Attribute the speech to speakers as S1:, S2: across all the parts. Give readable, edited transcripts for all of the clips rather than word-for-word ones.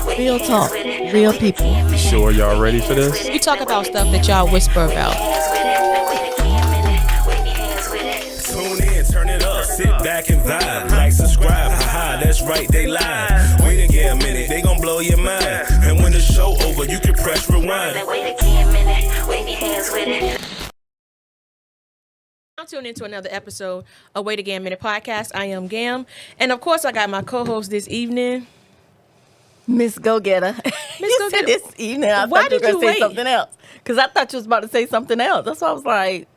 S1: Real talk, real people.
S2: Sure, y'all ready for this?
S3: We talk about stuff that y'all whisper about.
S4: Tune in, turn it up, sit back and vibe. Like, subscribe, haha, that's right, they live. Wait again a minute, they gon' blow your mind. And when the show over, you can press rewind.
S5: Wait again a minute, wave your hands with it.
S3: I'm tuning into another episode of Wait Again Minute Podcast. I am Gam. And of course, I got my co-host this evening,
S1: Ms. Gogetta. You said this evening. I
S3: Why
S1: thought you were
S3: did you
S1: going to
S3: wait?
S1: say something else. Because I thought you was about to say something else. That's why I was like,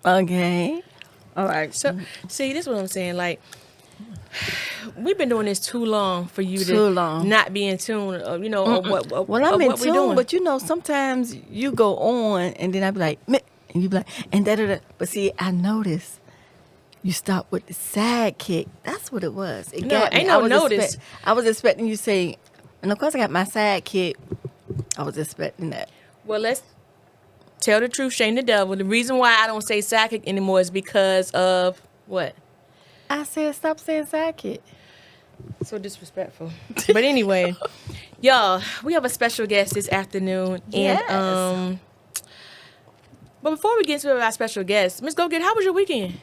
S1: okay. All right.
S3: So, see, this is what I'm saying. Like, we've been doing this too long for you
S1: Too
S3: to
S1: long.
S3: not be in tune, of, you know, of what,
S1: Well, I'm
S3: of
S1: in
S3: what we
S1: tune,
S3: doing.
S1: but you know, sometimes you go on and then I be like, meh, and you be like, and da-da-da. But see, I noticed you stopped with the sidekick. That's what it was. It
S3: No,
S1: got me.
S3: ain't no notice.
S1: I was expecting you to say, and of course I got my sidekick. I was expecting that.
S3: Well, let's tell the truth, shame the devil. The reason why I don't say sidekick anymore is because of what?
S1: I said, stop saying sidekick.
S3: So disrespectful. But anyway, y'all, we have a special guest this afternoon.
S1: Yes.
S3: And but before we get into our special guest, Ms. Gogetta, how was your weekend?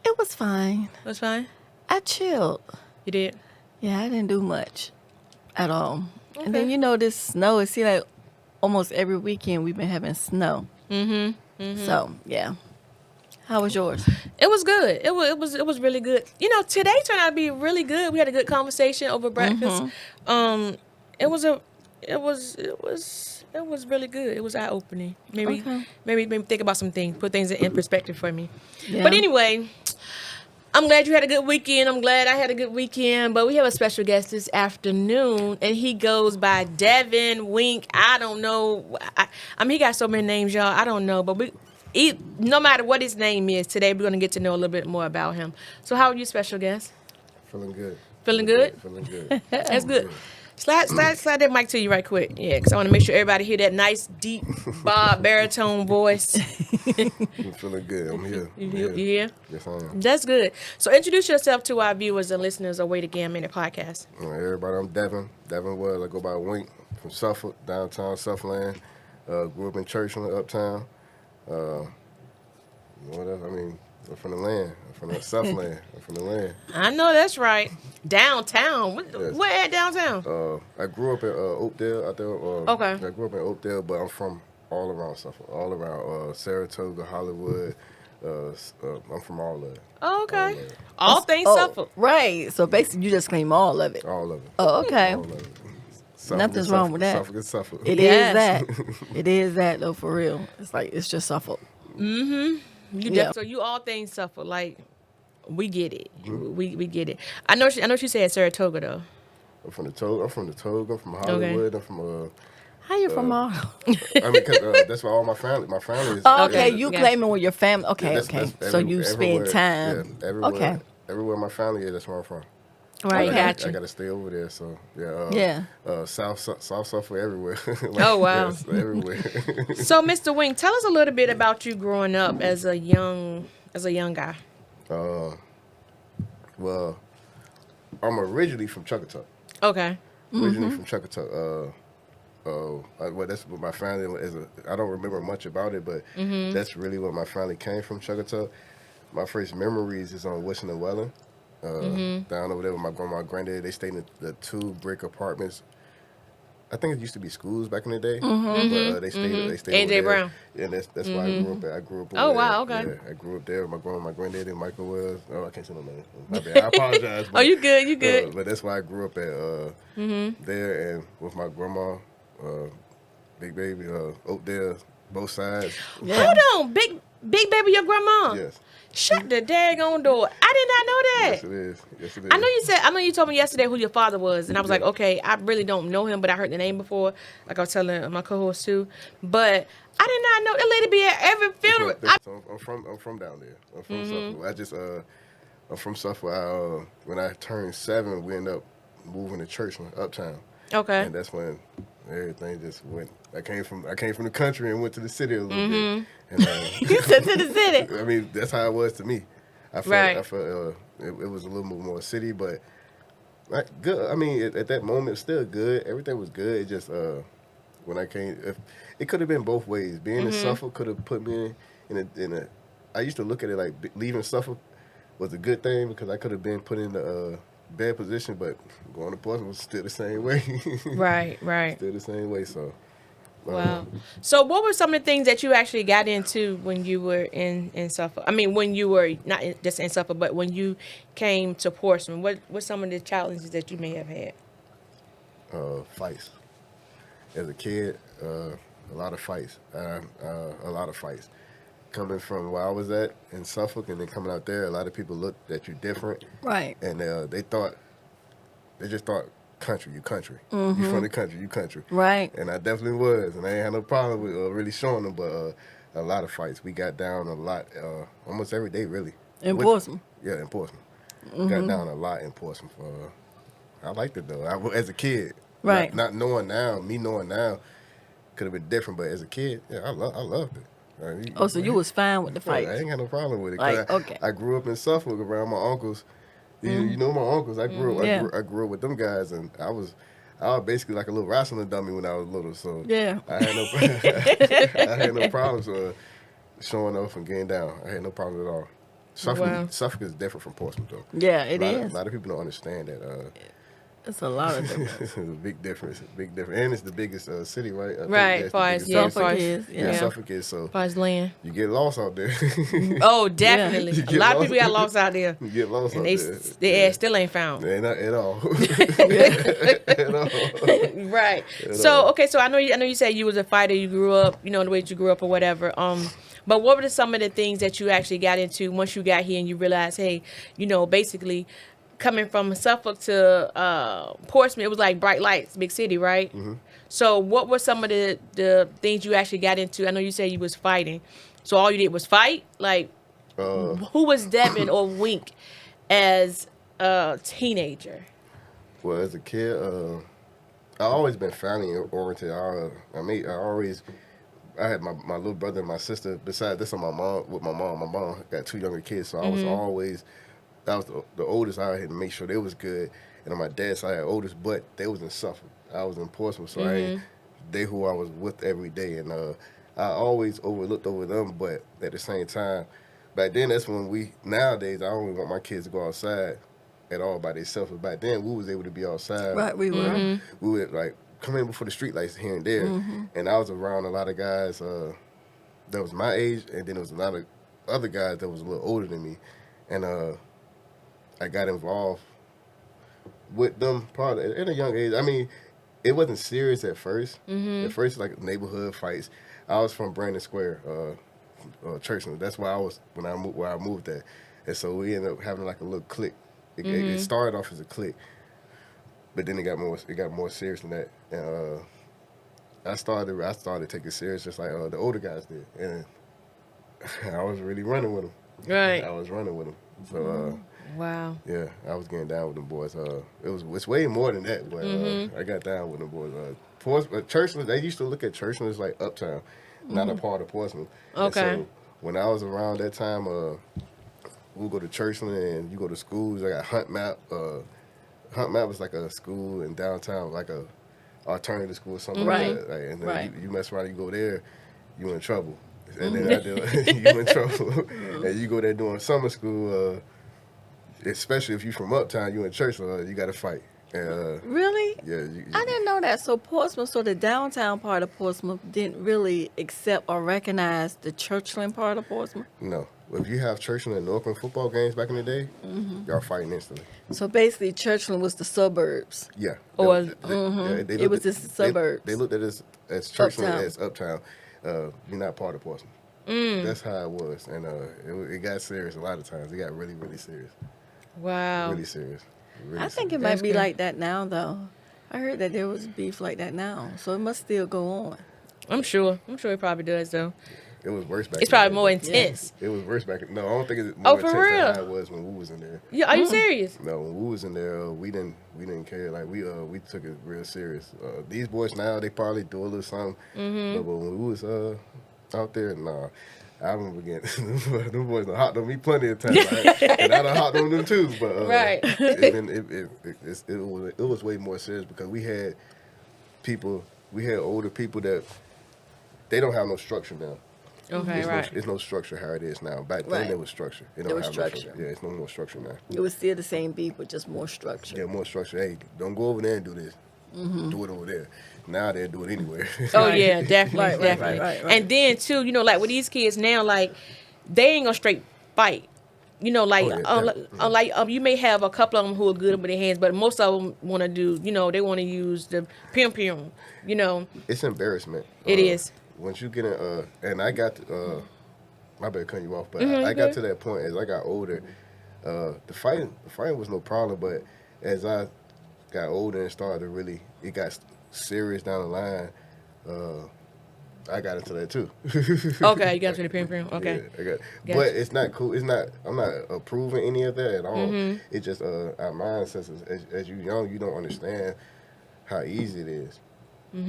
S1: It was fine.
S3: It was fine?
S1: I chilled.
S3: You did?
S1: Yeah, I didn't do much at all.
S3: Okay.
S1: And then you know this snow. It seems like almost every weekend we've been having snow. So yeah. How was yours?
S3: It was good. It was really good. You know, today turned out to be really good. We had a good conversation over breakfast. It was really good. It was eye opening. Maybe think about some things, put things in perspective for me.
S1: Yeah.
S3: But anyway, I'm glad you had a good weekend. I'm glad I had a good weekend. But we have a special guest this afternoon, and he goes by Devin Wink. I don't know. I mean, he got so many names, y'all. I don't know. But no matter what his name is, today we're going to get to know a little bit more about him. So how are you, special guest?
S2: Feeling good.
S3: Feeling good?
S2: Feeling good.
S3: That's good. Slide that mic to you right quick. Yeah, because I want to make sure everybody hear that nice, deep, baritone voice.
S2: I'm feeling good. I'm here.
S3: You hear?
S2: Yes, I am.
S3: That's good. So introduce yourself to our viewers and listeners of Wait Again Minute Podcast.
S2: All right, everybody, I'm Devin. Devin Wells. I go by Wink from Suffolk, downtown Suffolk. Grew up in Churchland, uptown. What else? I mean, I'm from the land. I'm from the Southland. I'm from the land.
S3: I know that's right. Downtown.
S2: Yes.
S3: Where at downtown?
S2: I grew up in Oakdale out there.
S3: Okay.
S2: I grew up in Oakdale, but I'm from all around Suffolk, all around Saratoga, Hollywood. I'm from all of it.
S3: Oh, okay. All things
S1: Oh,
S3: Suffolk.
S1: right. So basically, you just claim all of it.
S2: All of it.
S1: Oh, okay.
S2: All of it. Suffolk
S1: Nothing's
S2: is
S1: wrong
S2: Suffolk.
S1: with that.
S2: Suffolk is Suffolk.
S1: It
S3: Yes.
S1: is that. It is that, though, for real. It's like, it's just Suffolk.
S3: So you all things Suffolk. Like, we get it. We get it. I know she said Saratoga, though.
S2: I'm from the Toga. I'm from Hollywood. I'm from
S1: How you from all?
S2: I mean, 'cause, that's where all my family is.
S1: Oh, okay,
S3: Yeah.
S1: you
S3: Yeah.
S1: claiming with your family. Okay,
S2: That's
S1: okay. So
S2: every-
S1: you
S2: everywhere.
S1: spend time.
S2: Yeah, everywhere.
S1: Okay.
S2: Everywhere my family is, that's where I'm from.
S3: Right,
S1: Okay.
S3: got
S2: I
S3: you.
S2: got to stay over there, so yeah.
S1: Yeah.
S2: South Suffolk everywhere.
S3: Oh, wow.
S2: Yes, everywhere.
S3: So, Mr. Wing, tell us a little bit about you growing up as a young guy.
S2: Well, I'm originally from 𝐸𝐻𝐿.
S3: Okay.
S2: Originally from 𝐸𝐻𝐿. Well, that's what my family is. I don't remember much about it, but that's really where my family came from, 𝐸𝐻𝐿. My first memories is on Wishing and Welling. Down over there with my grandma and granddad. They stayed in the 2 brick apartments. I think it used to be schools back in the day, but they stayed. They stayed
S3: A.J.
S2: over there.
S3: Brown.
S2: Yeah, that's why I grew up. I grew up.
S3: Oh,
S2: over
S3: wow,
S2: there.
S3: okay.
S2: Yeah, I grew up there with my grandma, my granddad, and Michael Wells. Oh, I can't say no name. My bad. I apologize.
S3: Oh, you good? You good?
S2: But that's why I grew up at there and with my grandma, Big Baby, Oakdale, both sides.
S3: Hold on, big baby, your grandma.
S2: Yes.
S3: Shut the daggone door. I did not know that.
S2: Yes, it is. Yes, it is.
S3: I know you told me yesterday who your father was, and I was like, okay, I really don't know him, but I heard the name before. Like I was telling my co-host too, but I did not know that lady be at every funeral.
S2: So I'm from down there. I'm from Suffolk. I'm from Suffolk. When I turned 7, we ended up moving to Churchland, uptown,
S3: Okay.
S2: and that's when everything just went. I came from the country and went to the city a little bit. And,
S1: You said to the city.
S2: I mean, that's how it was to me. I felt,
S3: Right.
S2: it was a little bit more city, but like good. I mean, at that moment, it was still good. Everything was good. It just when I came, it could have been both ways. Being in Suffolk could have put me in a. I used to look at it like leaving Suffolk was a good thing because I could have been put in a bad position, but going to Portsmouth was still the same way.
S3: Right.
S2: Still the same way. So.
S3: Wow. So what were some of the things that you actually got into when you were in Suffolk? I mean, when you were not just in Suffolk, but when you came to Portsmouth, what were some of the challenges that you may have had?
S2: Fights. As a kid, a lot of fights. A lot of fights. Coming from where I was at in Suffolk and then coming out there, a lot of people looked at you different.
S1: Right.
S2: And they just thought, country, you country. You from the country, you country.
S1: Right.
S2: And I definitely was. And I ain't had no problem with really showing them, but a lot of fights. We got down a lot, almost every day, really.
S1: In Portsmouth.
S2: Yeah, in Portsmouth. Got down a lot in Portsmouth. I liked it, though. As a kid.
S1: Right.
S2: Not knowing now, me knowing now, could have been different, but as a kid, yeah, I loved it.
S1: Oh, so you was fine with the fight?
S2: I ain't got no problem with it.
S1: Like, okay.
S2: I grew up in Suffolk around my uncles. You know my uncles. I grew up.
S1: Yeah.
S2: I grew up with them guys, and I was basically like a little wrestling dummy when I was little. So
S1: Yeah.
S2: I had no problems showing off and getting down. I had no problems at all. Suffolk is different from Portsmouth, though.
S1: Yeah, it is.
S2: A lot of people don't understand that.
S1: It's a lot of difference.
S2: It's a big difference. And it's the biggest city, right? I think
S3: Right,
S2: that's
S3: far
S2: the
S3: as-
S2: biggest
S3: yeah,
S2: city.
S3: far as-
S1: Yeah.
S2: Suffolk is. So
S3: As far as land.
S2: you get lost out there.
S3: Oh, definitely.
S2: You
S3: A
S2: get
S3: lot of
S2: lost.
S3: people got lost out there.
S2: You get lost
S3: And
S2: out there.
S3: ass still ain't found.
S2: Ain't not at all. At all.
S3: Right. So okay, so I know you said you was a fighter, you grew up, the way that you grew up or whatever. But what were some of the things that you actually got into once you got here and you realized, hey, basically coming from Suffolk to Portsmouth, it was like bright lights, big city, right? Mm-hmm. So what were some of the things you actually got into? I know you said you was fighting. So all you did was fight? Like, who was Devin or Wink as a teenager?
S2: Well, as a kid, I always been family oriented. I had my little brother and my sister. Besides this, my mom. My mom got 2 younger kids, so I was always. I was the oldest. I had to make sure they was good. And on my dad's side, I had oldest, but they was in Suffolk. I was in Portsmouth, so they who I was with every day, and I always looked over them. But at the same time, back then that's when nowadays I don't even want my kids to go outside at all by themselves. But back then we was able to be outside.
S1: Right, we were.
S2: We would like come in before the street lights here and there, and I was around a lot of guys that was my age, and then there was a lot of other guys that was a little older than me, and I got involved with them probably at a young age. I mean, it wasn't serious at first. At first, like neighborhood fights. I was from Brandon Square, Churchland. That's where I was where I moved at, and so we ended up having like a little clique. It started off as a clique, but then it got more serious than that. And I started taking it serious just like the older guys did, and I was really running with them.
S3: Right.
S2: I was running with them. So.
S3: Wow.
S2: Yeah, I was getting down with them boys. It's way more than that, but I got down with them boys. Churchland, they used to look at Churchland as like uptown, not a part of Portsmouth.
S3: Okay.
S2: And so when I was around that time, we'll go to Churchland and you go to schools. I got Hunt Map. Hunt Map was like a school in downtown, like a alternative school or something
S1: Right.
S2: like that. Like, and then
S1: Right.
S2: you mess around, you go there, you in trouble. And then you in trouble. And you go there doing summer school. Especially if you from uptown, you in church, you got to fight.
S1: Really?
S2: Yeah.
S1: I didn't know that. So Portsmouth, so the downtown part of Portsmouth didn't really accept or recognize the Churchland part of Portsmouth?
S2: No. If you have Churchland and Northland football games back in the day, y'all fighting instantly.
S1: So basically, Churchland was the suburbs.
S2: Yeah.
S3: Or-
S1: It was the suburbs.
S2: They looked at us as Churchland
S1: Uptown.
S2: as uptown. You're not part of Portsmouth. That's how it was. And it got serious a lot of times. It got really, really serious.
S3: Wow.
S2: Really serious. Really
S1: I think it
S2: serious.
S1: might
S3: That's
S1: be
S3: good.
S1: like that now, though. I heard that there was beef like that now, so it must still go on.
S3: I'm sure it probably does though.
S2: It was worse back
S3: It's
S2: in the
S3: probably
S2: day.
S3: more intense.
S2: It was worse back in. No, I don't think it's
S3: Oh,
S2: more
S3: for
S2: intense
S3: real?
S2: than how it was when we was in there.
S3: Yeah, are you serious?
S2: No, when we was in there, we didn't care. Like we took it real serious. These boys now, they probably do a little something, but when we was out there, nah. I remember getting them boys done hopped on me plenty of times, like, and I done hopped on them too. But
S3: Right.
S2: it was way more serious because we had older people that they don't have no structure now.
S3: Okay,
S2: It's no structure how it is now. Back then
S1: Right.
S2: there was structure. It
S1: There
S2: don't
S1: was
S2: have
S1: structure.
S2: No structure. Yeah, it's no more structure now.
S1: It was still the same beat, but just more structure.
S2: Yeah, more structure. Hey, don't go over there and do this. Do it over there. Now they'll do it anywhere.
S3: Oh yeah, definitely,
S1: Right, right,
S3: definitely.
S1: right.
S3: And then too, like with these kids now, like they ain't gonna straight fight. Like you may have a couple of them who are good with their hands, but most of them want to do, they want to use the pium.
S2: It's embarrassment.
S3: It is.
S2: Once you get in, and I got, my bad cutting you off, but I got to that point as I got older. The fighting was no problem, but as I got older and started to really, it got serious down the line. I got into that too.
S3: Okay, you got into the pium. Okay.
S2: Yeah, I got,
S3: Gotcha.
S2: but it's not cool. It's not. I'm not approving any of that at all. It's just our mindsets. As you young, you don't understand how easy it is. I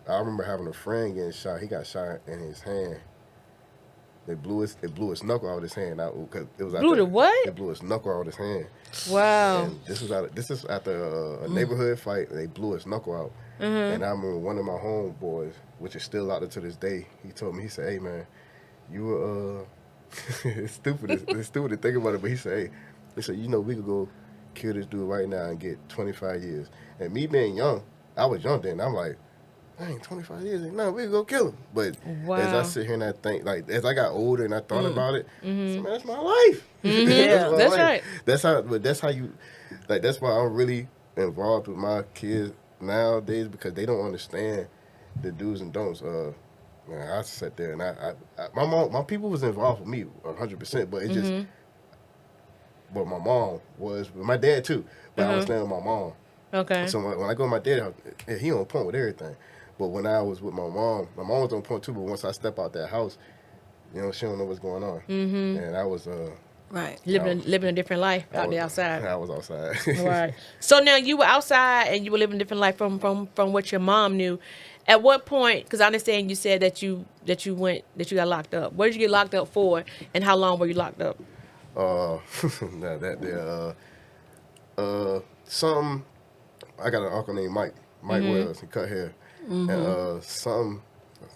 S2: remember having a friend getting shot. He got shot in his hand. They blew his knuckle out of his hand out because it was.
S3: Blew the what?
S2: They blew his knuckle out of his hand.
S3: Wow.
S2: And this is after a neighborhood fight. And they blew his knuckle out. And I remember one of my homeboys, which is still out there to this day. He told me, he said, "Hey man, you were it's stupid. It's stupid to think about it, but he said, we could go kill this dude right now and get 25 years." And me being young, I was young then. I'm like, dang, 25 years ain't nothing. We could go kill him. But as I sit here and I think, like, as I got older and I thought about it, I said, man, that's my life.
S1: Yeah,
S3: that's right.
S2: That's how you, like, that's why I'm really involved with my kids nowadays because they don't understand the do's and don'ts. Man, I sat there and my people was involved with me 100%, but it just, but my mom was, with my dad too, but I was staying with my mom.
S3: Okay.
S2: So when I go to my dad's house, he on point with everything. But when I was with my mom was on point too, but once I step out that house, she don't know what's going on. And I was,
S1: Right.
S3: living a different life out there outside.
S2: I was outside.
S3: Right. So now you were outside and you were living a different life from what your mom knew. At what point? Because I understand you said that you got locked up. What did you get locked up for, and how long were you locked up?
S2: Something. I got an uncle named Mike. Mike Wells. He cut hair. And something.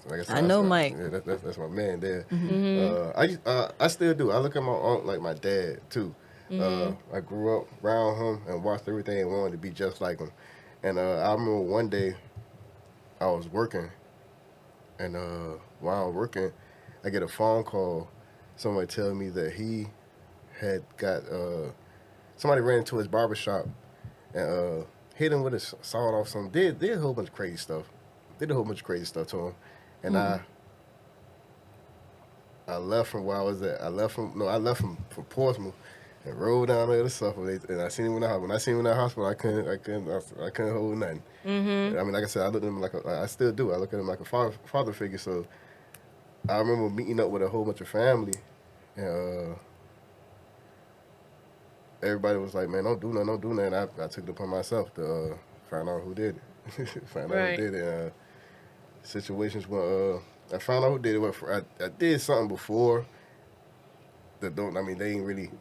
S2: Like I said,
S1: I know Mike.
S2: Yeah, that's my man there. I still do. I look at my aunt like my dad too. I grew up around him and watched everything and wanted to be just like him. And I remember one day I was working, and while I was working, I get a phone call. Somebody tell me that he had got somebody ran into his barbershop and hit him with a sawed off something. Did a whole bunch of crazy stuff. Did a whole bunch of crazy stuff to him. And I left from where I was at. I left from Portsmouth and rode down there to Suffolk. And I seen him in the hospital. When I seen him in the hospital, I couldn't hold nothing. I mean, like I said, I looked at him I still do. I look at him like a father figure. So I remember meeting up with a whole bunch of family, and everybody was like, "Man, don't do nothing." And I took it upon myself to find out who did it. Find out who did it. Situations where I found out who did it. I did something before that don't. I mean, they ain't really.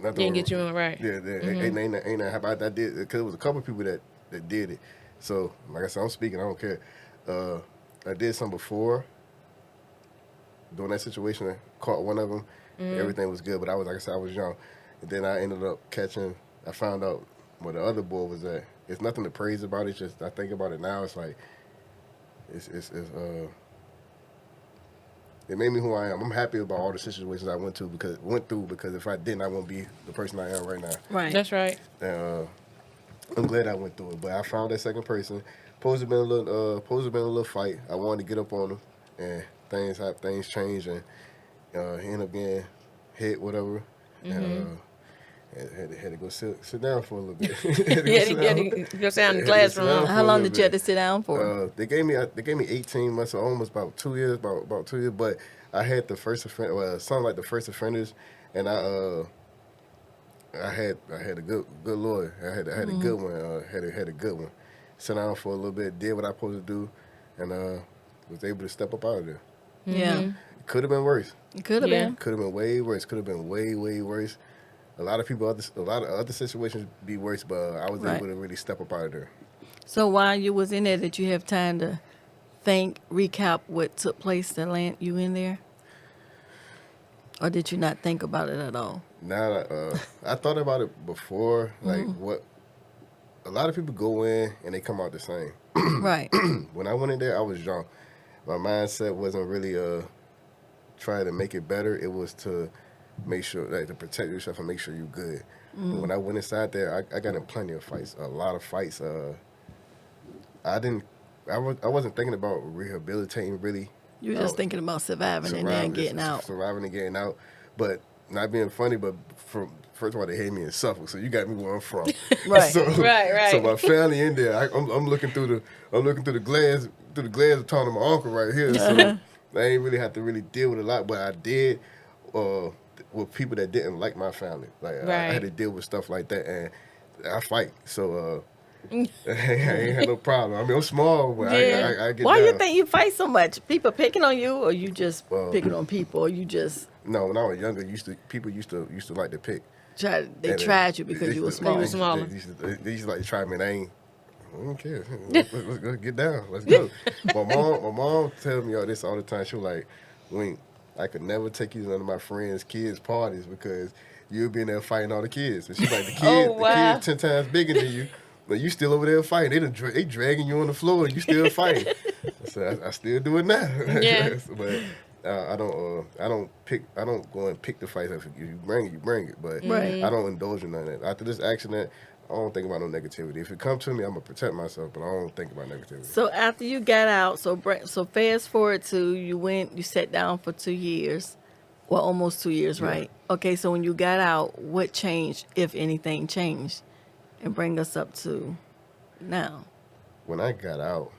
S3: Didn't get you in right.
S2: Yeah, ain't that happen. I did because it was a couple of people that did it. So, like I said, I'm speaking. I don't care. I did something before. During that situation, I caught one of them. Everything was good, but I was young. And then I ended up I found out where the other boy was at. It's nothing to praise about. It's just I think about it now. It's like it made me who I am. I'm happy about all the situations I went through because if I didn't, I wouldn't be the person I am right now.
S1: Right.
S3: That's right.
S2: And I'm glad I went through it. But I found that second person. Supposed to been a little fight. I wanted to get up on him, and things changed, and he ended up getting hit, whatever. And had to go sit down for a little bit.
S3: Yeah, you go sit in the classroom.
S1: How long did you have to sit down for?
S2: They gave me 18 months, so almost about 2 years, about 2 years. But I had the first offender, something like the first offenders, and I had a good lawyer. I had a good one. Had a good one. Sat down for a little bit, did what I was supposed to do, and was able to step up out of there.
S1: Yeah.
S3: Mm-hmm.
S2: It could have been worse.
S1: It could have
S3: Yeah.
S1: been.
S2: Could have been way worse. Could have been way, way worse. A lot of people, a lot of other situations be worse, but I was
S1: Right.
S2: able to really step up out of there.
S1: So while you was in there, did you have time to recap what took place that land you in there? Or did you not think about it at all?
S2: Now, I thought about it before, like what a lot of people go in and they come out the same.
S1: Right.
S2: When I went in there, I was young. My mindset wasn't really trying to make it better. It was to make sure, like, to protect yourself and make sure you're good. When I went inside there, I got in plenty of fights, a lot of fights. I wasn't thinking about rehabilitating really.
S1: You were just thinking about surviving and then getting out.
S2: Surviving and getting out. But not being funny, but first of all, they hate me in Suffolk, so you got me where I'm from.
S1: Right.
S3: Right.
S2: So my family in there, I'm looking through the glass of talking to my uncle right here. So I ain't really have to really deal with a lot, but I did with people that didn't like my family. Like I had to deal with stuff like that, and I fight. So I ain't had no problem. I mean, I'm small, but I get
S1: Why
S2: down.
S1: you think you fight so much? People picking on you, or you just picking on people, or you just
S2: No, when I was younger, people used to like to pick.
S1: tried you because you were small.
S3: You were small.
S2: They used to like to try me, and I don't care. Let's get down. Let's go. My mom tells me all this all the time. She was like, Wink, I could never take you to none of my friends' kids' parties because you'll be in there fighting all the kids. And she's like, the kids 10 times bigger than you, but you still over there fighting. They dragging you on the floor and you still fighting. So I still do it now.
S3: Yeah.
S2: But I don't go and pick the fights. If you bring it, you bring it. But
S1: Right.
S2: I don't indulge in none of that. After this accident, I don't think about no negativity. If it comes to me, I'm gonna protect myself, but I don't think about negativity.
S1: So after you got out, so fast forward to you sat down for 2 years, well, almost 2 years, right? Okay, so when you got out, what changed, if anything changed, and bring us up to now?
S2: When I got out,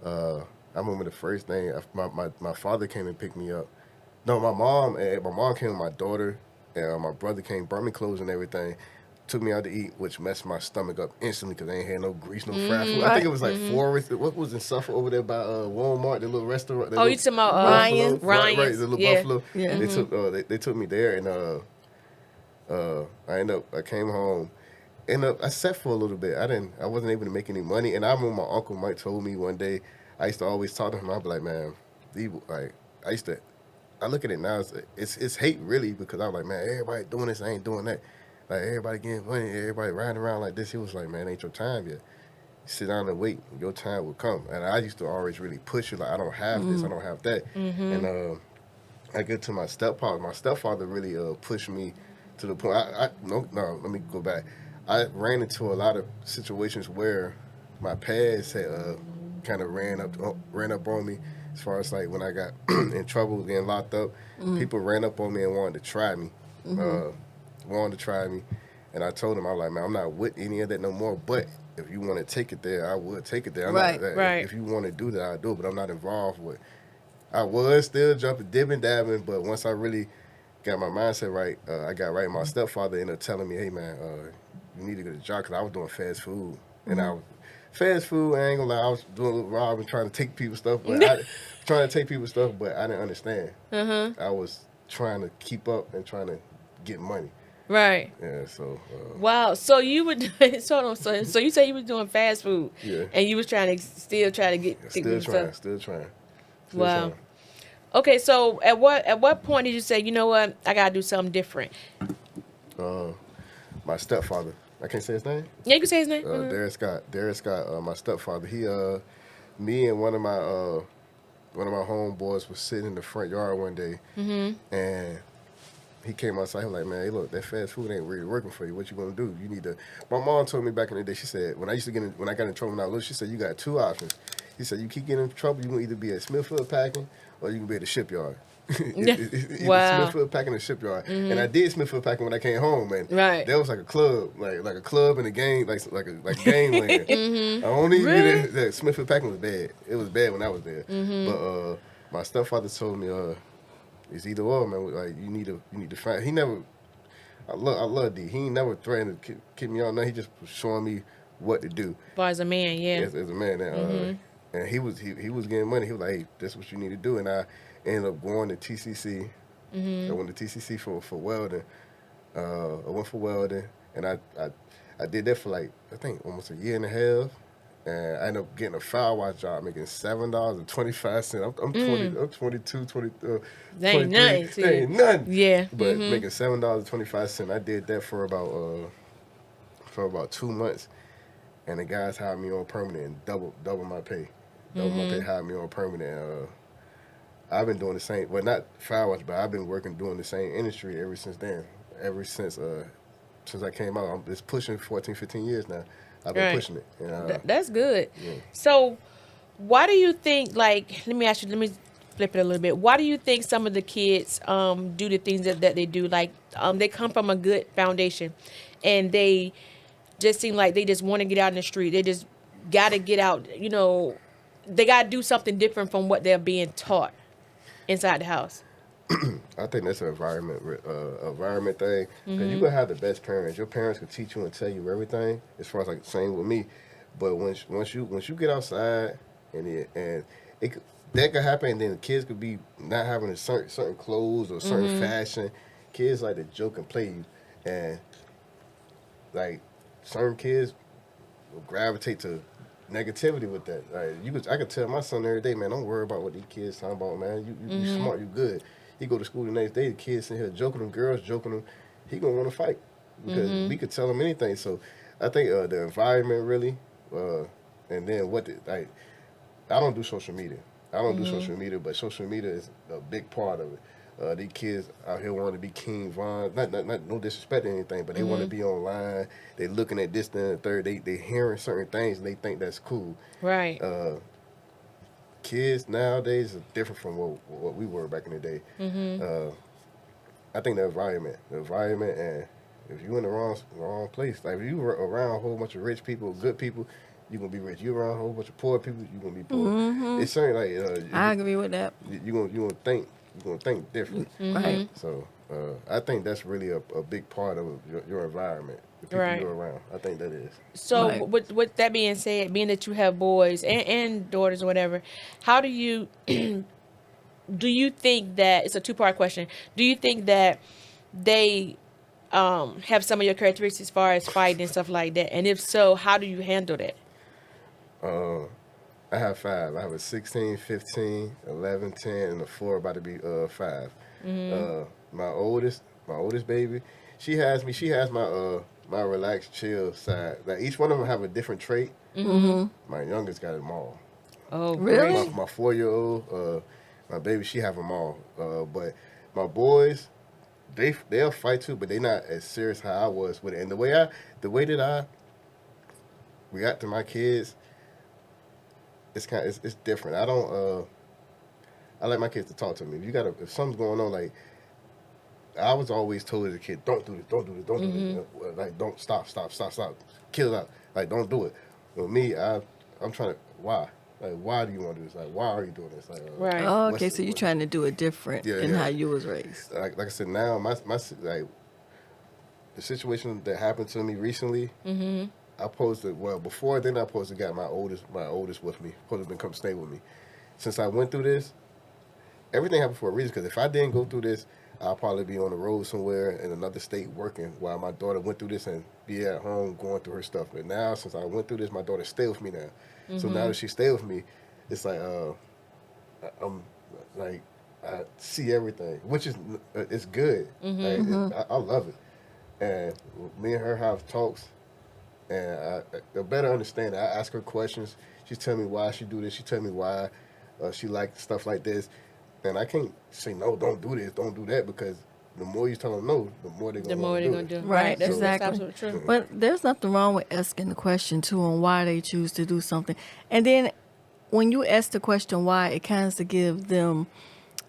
S2: I remember the first thing. My father came and picked me up. No, my mom came with my daughter, and my brother came, brought me clothes and everything. Took me out to eat, which messed my stomach up instantly because I ain't had no grease, no fried food. I think it was like Forrest. What was in Suffolk over there by Walmart, the little restaurant?
S3: Oh, you talking about
S1: Ryan's?
S2: Right, the little Buffalo.
S1: Yeah.
S2: They took me there, and I came home. And I sat for a little bit. I wasn't able to make any money. And I remember my uncle Mike told me one day, I used to always talk to him. I'd be like, man, I look at it now, it's hate really, because I was like, man, everybody doing this, I ain't doing that. Like, everybody getting money, everybody riding around like this. He was like, man, ain't your time yet. Sit down and wait, your time will come. And I used to always really push it, like, I don't have this, I don't have that. And I get to my stepfather. My stepfather really pushed me to the point. No, let me go back. I ran into a lot of situations where my past had kind of ran up on me. As far as like when I got in trouble, getting locked up, people ran up on me and wanted to try me. And I told them, I was like, man, I'm not with any of that no more. But if you want to take it there, I would take it there.
S1: Right.
S2: If you want to do that, I'll do it. But I'm not involved with. I was still jumping, dipping, dabbing, but once I really got my mindset right, I got right. My stepfather ended up telling me, hey, man, you need to get a job, because I was doing fast food. And I ain't gonna lie, I was doing a little robbing, trying to take people's stuff, but I didn't understand. I was trying to keep up and trying to get money.
S3: Right.
S2: Yeah, so.
S3: Wow. So you were doing, so you say you were doing fast food.
S2: Yeah.
S3: And you was still trying to get.
S2: Still trying.
S3: Wow. Okay, so at what point did you say, you know what, I gotta do something different?
S2: My stepfather. I can't say his name.
S3: Yeah, you can say his name.
S2: 𝐸 Scott. My stepfather. He, me and one of my homeboys was sitting in the front yard one day, and he came outside. He was like, man, hey, look, that fast food ain't really working for you. What you gonna do? You need to. My mom told me back in the day. She said when I got in trouble when I was little, she said you got two options. He said you keep getting in trouble, you can either be at Smithfield Packing or you can be at the shipyard.
S3: Wow.
S2: Smithfield Packing and Shipyard. And I did Smithfield Packing when I came home, man.
S3: Right.
S2: That was like a club, like a club and a game, like gangland. I only
S1: Really?
S2: that Smithfield Packing was bad. It was bad when I was there. But my stepfather told me, it's either or, man. Like you need to find. He never. I love D. He ain't never threatened to kick me out. No, he just was showing me what to do.
S3: As a man, yeah.
S2: As a man, and he was getting money. He was like, hey, that's what you need to do. And I ended up going to TCC. I went to TCC for welding. I went for welding, and I did that for like, I think almost a year and a half. And I ended up getting a fire wash job, making $7.25. I'm 22, 23.
S3: That ain't nothing.
S2: That ain't nothing.
S3: Yeah.
S2: But making $7.25, I did that for about 2 months. And the guys hired me on permanent and double my pay. Double my pay, hired me on permanent. I've been doing the same, well, not fire wash, but I've been doing the same industry ever since then. Ever since I came out. It's pushing 14, 15 years now. I've been pushing it. And,
S3: that's good.
S2: Yeah.
S3: So why do you think, like, let me flip it a little bit. Why do you think some of the kids do the things that they do? Like, they come from a good foundation and they just seem like they just want to get out in the street. They just got to get out, you know, they got to do something different from what they're being taught inside the house.
S2: I think that's an environment thing. Because you can have the best parents. Your parents can teach you and tell you everything. As far as like same with me, but once you get outside that could happen, and then the kids could be not having a certain clothes or certain fashion. Kids like to joke and play you, and like certain kids will gravitate to negativity with that. Like I could tell my son every day, man, don't worry about what these kids talking about, man. You smart, you good. He go to school the next day, the kids in here joking them, girls joking them. He gonna want to fight because we could tell him anything. So I think the environment really, and then I don't do social media. But social media is a big part of it. These kids out here want to be King Von, not no disrespect or anything, but they want to be online. They looking at this, then the third. They hearing certain things and they think that's cool.
S3: Right.
S2: Kids nowadays are different from what we were back in the day. I think the environment, and if you in the wrong place, like if you were around a whole bunch of rich people, good people, you're gonna be rich. You around a whole bunch of poor people, you're gonna be poor. It's certain like
S1: I agree with that.
S2: You're gonna think different.
S1: Right.
S2: So I think that's really a big part of your environment, the people you're around. I think that is.
S3: So with that being said, being that you have boys and daughters or whatever, how do you do you think that, it's a two-part question, do you think that they have some of your characteristics as far as fighting and stuff like that? And if so, how do you handle that?
S2: I have 5. I have a 16, 15, 11, 10, and a 4 about to be 5. My oldest baby, she has my relaxed, chill side. Like each one of them have a different trait. My youngest got them all.
S3: Oh,
S1: really?
S2: My 4-year-old, my baby, she have them all. But my boys, they'll fight too, but they not as serious how I was with it. And the way that I react to my kids, it's different. I don't. I like my kids to talk to me. If something's going on, like I was always told as a kid, don't do this, don't do this, don't do this. Like don't stop, kill it out. Like don't do it. With me, I'm trying to why. Like, why do you want to do this? Like, why are you doing this? Like,
S3: right.
S1: Oh, okay, so you're trying to do it different than how you was raised.
S2: Like I said, now my like the situation that happened to me recently. I posted before then. I posted got my oldest with me. Supposed to come stay with me. Since I went through this, everything happened for a reason. Because if I didn't go through this, I'll probably be on the road somewhere in another state working while my daughter went through this and be at home going through her stuff. But now, since I went through this, my daughter stay with me now. So now that she stay with me, it's like I'm like I see everything, which is it's good. Like, I love it. And me and her have talks. And I better understand it. I ask her questions. She tell me why she do this. She tell me why she like stuff like this. And I can't say, no, don't do this, don't do that, because the more you tell them no, the more they're going to do it.
S1: Right,
S3: That's
S1: exactly.
S3: absolutely true.
S1: But there's nothing wrong with asking the question, too, on why they choose to do something. And then when you ask the question why, it kind of gives them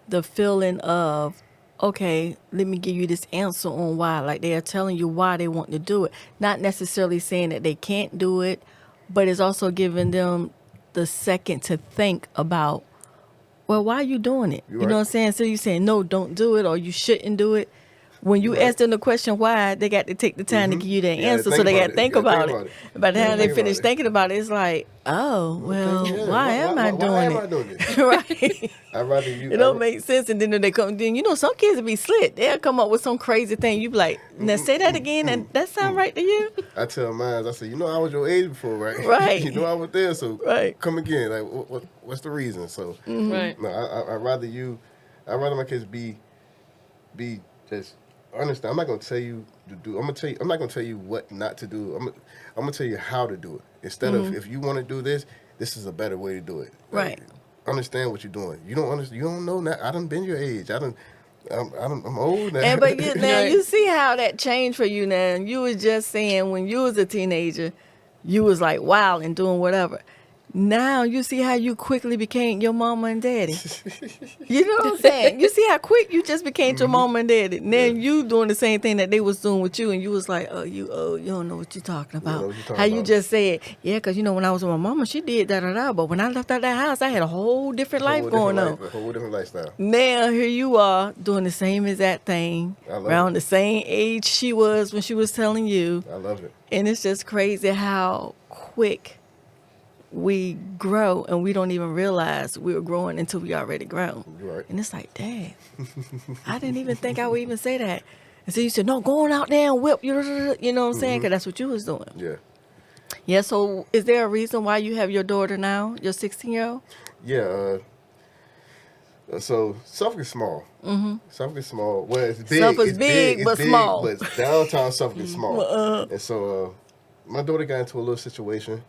S1: the feeling of, okay, let me give you this answer on why. Like they are telling you why they want to do it. Not necessarily saying that they can't do it, but it's also giving them the second to think about, well, why are you doing it? You know what I'm saying? So you're saying, no, don't do it, or you shouldn't do it. when you ask them the question why, they got to take the time to give you the answer, so they got to think about it. By the time they finish thinking about it, it's like, oh, well,
S2: yeah,
S1: why am I doing
S2: this?
S1: Right.
S2: I'd rather you.
S1: It don't make sense, and then when they come, then some kids will be slick. They'll come up with some crazy thing. You be like, now say that again, and that sound right to you?
S2: I tell mine, I say, I was your age before, right?
S1: Right.
S2: I was there, so
S1: right.
S2: Come again. Like, what's the reason? So,
S3: right.
S2: No, I'd rather my kids be just understand. I'm not gonna tell you to do. I'm not gonna tell you what not to do. I'm gonna tell you how to do it. Instead of, if you want to do this, this is a better way to do it.
S1: Right.
S2: Understand what you're doing. You don't understand. You don't know. Now, I done been your age. I'm old now.
S1: And but you see how that changed for you now. You was just saying when you was a teenager, you was like wild and doing whatever. Now you see how you quickly became your mama and daddy. You know what I'm saying? You see how quick you just became your mama and daddy. Now you doing the same thing that they was doing with you, and you was like, you don't know what you're talking about. You just said, yeah, because when I was with my mama, she did da-da-da, but when I left out that house, I had a whole different life going on.
S2: A whole different lifestyle.
S1: Now here you are doing the same exact thing around the same age she was when she was telling you.
S2: I love it.
S1: And it's just crazy how quick we grow, and we don't even realize we were growing until we already grown.
S2: Right.
S1: And it's like, dang, I didn't even think I would even say that. And so you said, no, go on out there and whip, you know what I'm saying? Because that's what you was doing.
S2: Yeah.
S1: Yeah, so is there a reason why you have your daughter now, your 16-year-old?
S2: Yeah, so Suffolk is small. Suffolk is small. Well, it's big.
S1: Suffolk's big, but small.
S2: But downtown Suffolk is small. And so my daughter got into a little situation.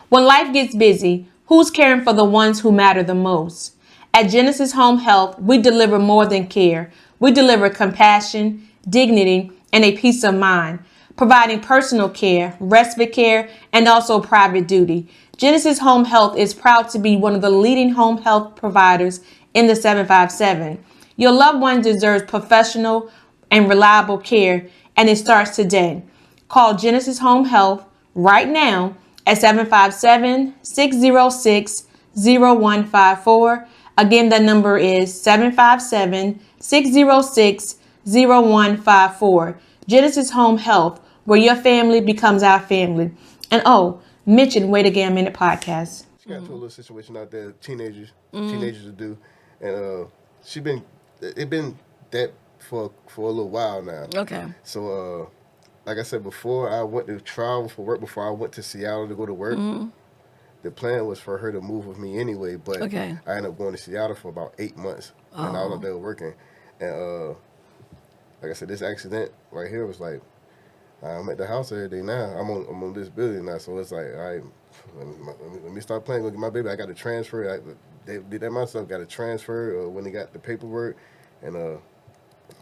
S6: When life gets busy, who's caring for the ones who matter the most? At Genesis Home Health, we deliver more than care. We deliver compassion, dignity, and a peace of mind, providing personal care, respite care, and also private duty. Genesis Home Health is proud to be one of the leading home health providers in the 757. Your loved one deserves professional and reliable care, and it starts today. Call Genesis Home Health right now at 757-606-0154. Again, that number is 757-606-0154. Genesis Home Health, where your family becomes our family. And mention Wait a Gam Minute podcast.
S2: She got into a little situation out there, teenagers to do, and it been that for a little while now.
S1: Okay.
S2: So like I said before, I went to travel for work before I went to Seattle to go to work. The plan was for her to move with me anyway, but I ended up going to Seattle for about 8 months, and I was up there working. And like I said, this accident right here was like, I'm at the house every day now. I'm on this building now, so it's like, all right, let me start playing. Go get my baby. I got to transfer. They did that myself. Got to transfer when they got the paperwork, and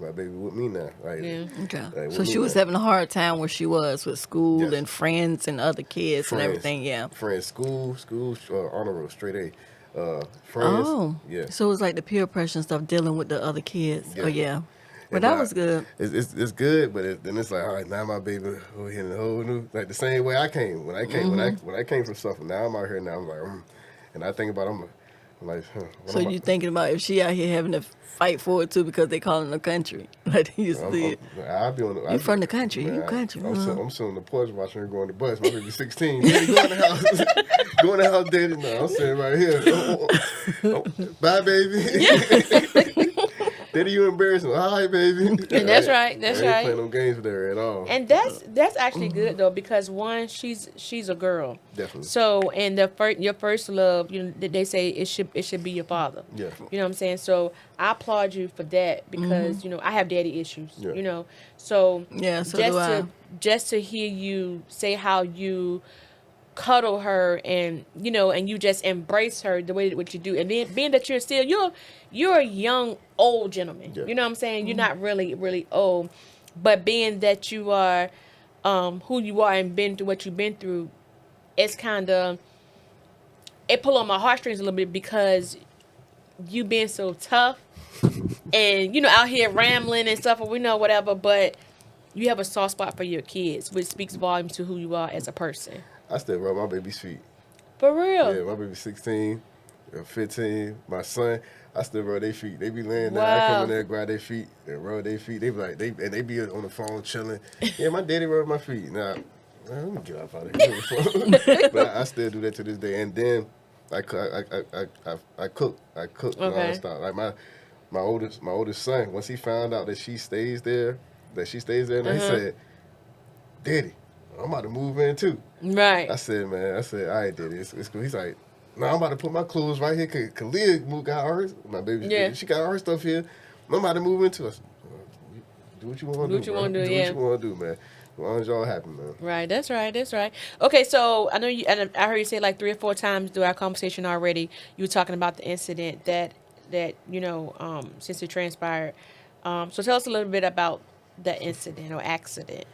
S2: my baby with me now.
S1: Okay. So she was having a hard time where she was with school and friends and other kids and everything. Yeah.
S2: Friends, school, honor roll, straight A. Friends. Oh. Yeah.
S1: So it was like the peer pressure and stuff dealing with the other kids. Yeah. Oh yeah. Well, that was good.
S2: It's good, but then it's like, all right, now my baby over here in the whole new, like the same way I came when I came when I came from Suffolk. Now I'm out here now. I'm like, and I think about I'm like,
S1: so you thinking about if she out here having to fight for it too because they calling the country like they used to do.
S2: I'll be on.
S1: You from the country? You country?
S2: I'm sitting on the porch watching her go on the bus. My baby 16. Daddy, go in the house. Go in the house, Daddy. No, I'm sitting right here. Bye, baby. Daddy, you embarrassing. All right, baby.
S3: And that's right. That's right.
S2: I ain't playing no games with her at all.
S3: And that's actually good though, because one, she's a girl.
S2: Definitely.
S3: So, and your first love, they say it should be your father.
S2: Yeah.
S3: You know what I'm saying? So I applaud you for that because I have daddy issues.
S2: Yeah.
S3: So
S1: so
S3: just to hear you say how you cuddle her and you just embrace her the way that you do, and then being that you're a young old gentleman. You know what I'm saying? You're not really old, but being that you are who you are and been through what you've been through, it's kind of, it pull on my heartstrings a little bit because you being so tough and out here rambling and stuff, or whatever, but you have a soft spot for your kids, which speaks volumes to who you are as a person.
S2: I still rub my baby's feet.
S3: For real?
S2: Yeah, my baby's 16. 15. My son, I still rub their feet. They be laying there. I
S3: Wow.
S2: come in there, grab their feet, and rub their feet. They be like, they be on the phone chilling. Yeah, my daddy rub my feet. Nah, man, let me get up out of here. But I still do that to this day. And then I cook. I cook
S3: Okay.
S2: nonstop. Like my oldest son, once he found out that she stays there, and he said, "Daddy, I'm about to move in too."
S3: Right.
S2: I said, "Man," all right, Daddy, it's cool. He's like, "No, I'm about to put my clothes right here. Cause Leah got hers. My baby,
S3: Yeah.
S2: she got her stuff here. I'm about to move into us. Do what you want to do.
S3: Do what you
S2: bro.
S3: wanna do,
S2: Do
S3: yeah.
S2: what you want to do, man. As long as y'all happy, man."
S3: Right, that's right. Okay, so I know you, and I heard you say like 3 or 4 times through our conversation already. You were talking about the incident that since it transpired. So tell us a little bit about that incident or accident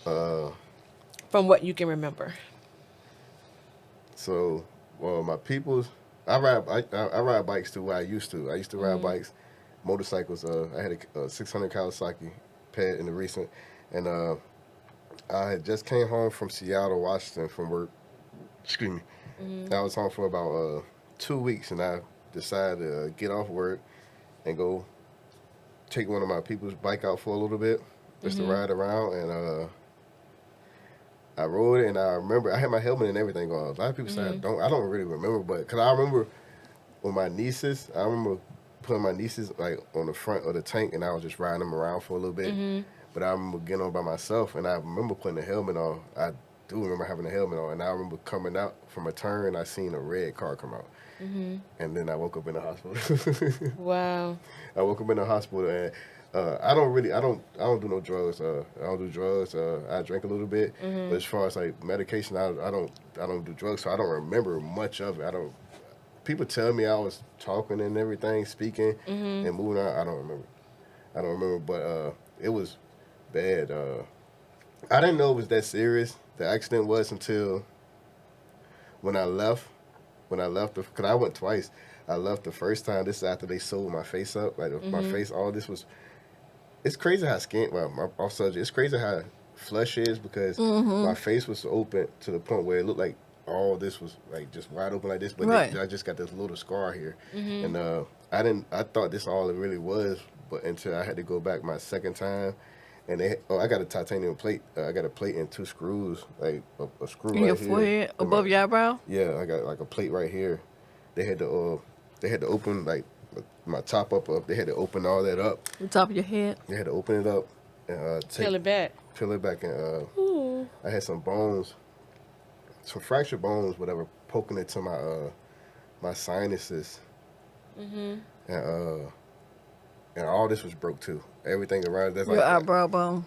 S3: from what you can remember.
S2: So, well, my people's, I ride bikes too. Where I used to ride bikes, motorcycles. I had a 600 Kawasaki pet in the recent, and I had just came home from Seattle, Washington, from work. Excuse me. I was home for about 2 weeks, and I decided to get off work and go take one of my people's bike out for a little bit, just to ride around. And I rode it, and I remember I had my helmet and everything on. A lot of people say I don't really remember, but because I remember with my nieces, I remember putting my nieces like on the front of the tank, and I was just riding them around for a little bit. But I remember getting on by myself, and I remember putting the helmet on. I do remember having a helmet on, and I remember coming out from a turn, I seen a red car come out. And then I woke up in the hospital.
S3: Wow.
S2: I woke up in the hospital, and I don't do no drugs. I don't do drugs. I drink a little bit, but as far as like medication, I don't do drugs, so I don't remember much of it. People tell me I was talking and everything, speaking and moving on. I don't remember, but it was bad. I didn't know it was that serious. The accident was until when I left. Because I went twice. I left the first time. This is after they sewed my face up. Like my face, all this was. It's crazy how off subject. It's crazy how flesh is because my face was open to the point where it looked like all this was like just wide open like this. But I just got this little scar here, and I thought this all it really was. But until I had to go back my second time. And I got a titanium plate. I got a plate and 2 screws, like a screw
S1: In
S2: right
S1: your
S2: here.
S1: forehead, above your eyebrow?
S2: Yeah, I got like a plate right here. They had to open like my top up. They had to open all that up.
S1: The top of your head?
S2: They had to open it up and
S3: Peel it back.
S2: peel it back, and I had some bones, some fractured bones, whatever, poking into my sinuses, and all this was broke too. Everything around that's
S1: Your eyebrow bone?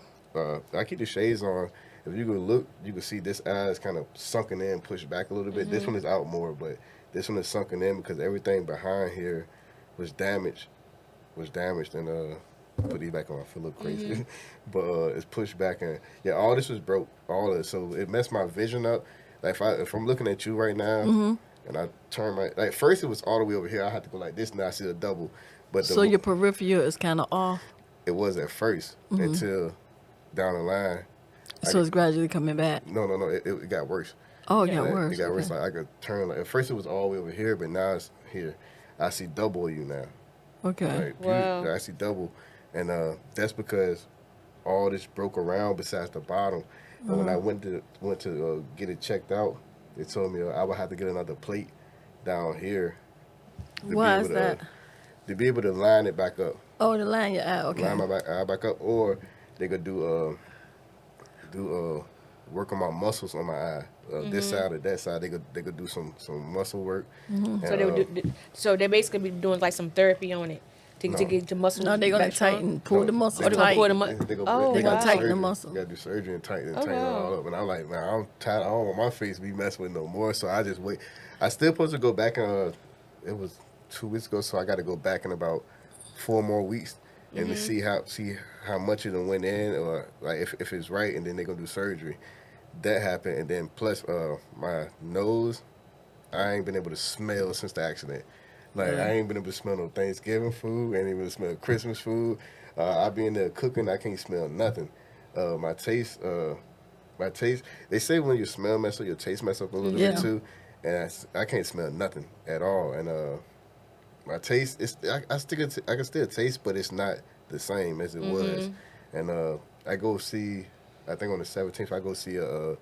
S2: I keep the shades on. If you could look, you can see this eye is kind of sunken in, pushed back a little bit. This one is out more, but this one is sunken in because everything behind here was damaged. And put these back on. I feel a little crazy, but it's pushed back, and yeah, all this was broke. All of it, so it messed my vision up. Like if I'm looking at you right now, and I turn like first it was all the way over here. I had to go like this. Now I see a double, but
S1: So your peripheral is kind of off?
S2: it was at first until down the line.
S1: So it's gradually coming back?
S2: No, it got worse.
S1: Oh, it
S3: Yeah.
S1: got worse.
S2: It got worse.
S1: Okay.
S2: Like I could turn. Like, at first it was all the way over here, but now it's here. I see double of you now.
S1: Okay.
S2: Like,
S3: Wow.
S2: I see double, and that's because all this broke around besides the bottom. And when I went to get it checked out, they told me I would have to get another plate down here. To
S1: Why
S2: be
S1: is
S2: able
S1: that?
S2: To be able to line it back up.
S1: Oh, the line your eye. Okay.
S2: Line my eye back up, or they could do work on my muscles on my eye. This side or that side, they could do some muscle work. And,
S3: So they would do, so they basically be doing like some therapy on it to get your muscles.
S1: No, they're going
S3: back
S1: to
S3: strong?
S1: tighten, pull the muscle
S3: Oh, they gonna
S1: tight.
S3: pull the
S2: They go,
S3: Oh,
S2: they
S1: gonna
S2: got
S1: tighten the
S2: surgery.
S1: muscle.
S2: Got to do surgery and tighten
S3: Oh,
S2: it all
S3: wow.
S2: up. And I'm like, man, I'm tired. I don't want my face to be messed with no more. So I just wait. I still supposed to go back in. It was 2 weeks ago, so I got to go back in about 4 more weeks and to see how much it went in, or like if it's right, and then they're gonna do surgery. That happened, and then plus my nose, I ain't been able to smell since the accident. Like I ain't been able to smell no Thanksgiving food, ain't able to smell Christmas food. I be in there cooking, I can't smell nothing. My taste. They say when you smell mess up, your taste mess up a little bit too. and I can't smell nothing at all. And my taste, I can still taste, but it's not the same as it was. And I go see, I think on the 17th, I go see a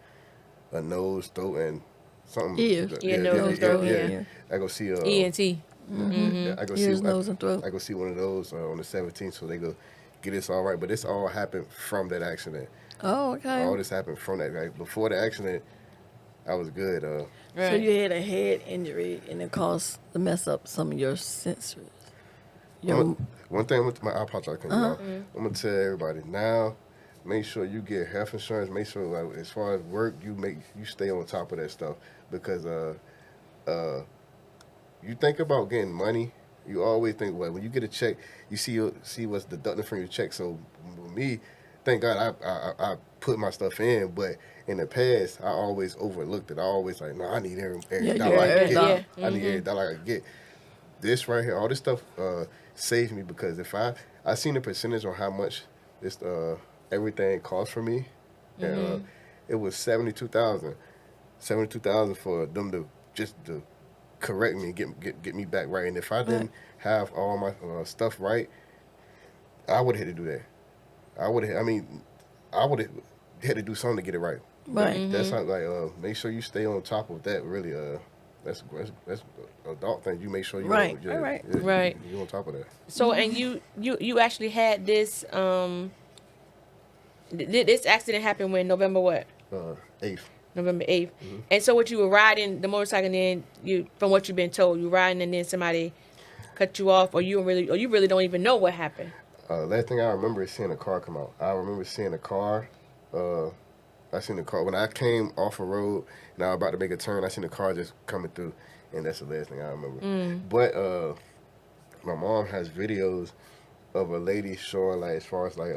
S2: nose, throat, and something.
S1: Ear.
S3: Nose, throat, yeah.
S2: I go see
S3: ENT.
S2: I go
S1: Ears,
S2: see
S1: nose, and throat.
S2: I go see one of those on the 17th, so they go get this all right. But this all happened from that accident.
S1: Oh, okay.
S2: All this happened from that. Like, before the accident, I was good.
S1: So you had a head injury, and it caused to mess up some of your sensors.
S2: One thing with I apologize. I'm gonna tell everybody now. Make sure you get health insurance. Make sure, like, as far as work, you stay on top of that stuff, because you think about getting money. You always think, well, when you get a check, you see what's deducted from your check. So with me, thank God I put my stuff in, but in the past I always overlooked it. I always like, no, I need every dollar I can get. I need every dollar I can get. This right here, all this stuff saved me, because if I seen the percentage on how much this everything cost for me, and it was $72,000 for them to just to correct me, get me back right. And if I didn't have all my stuff right, I would have had to do that. I would have had to do something to get it right.
S1: Right.
S2: That's how, like, make sure you stay on top of that. Really, that's adult thing. You make sure you
S1: Right.
S2: You're on top of that.
S3: So, and you actually had this this accident happened when November what?
S2: 8th.
S3: November 8th. And so what, you were riding the motorcycle, and then you, from what you've been told, you riding and then somebody cut you off, or you really don't even know what happened?
S2: Last thing I remember is seeing a car come out. I remember seeing a car. I seen the car when I came off a road and I was about to make a turn. I seen the car just coming through, and that's the last thing I remember. But my mom has videos of a lady showing, like, as far as like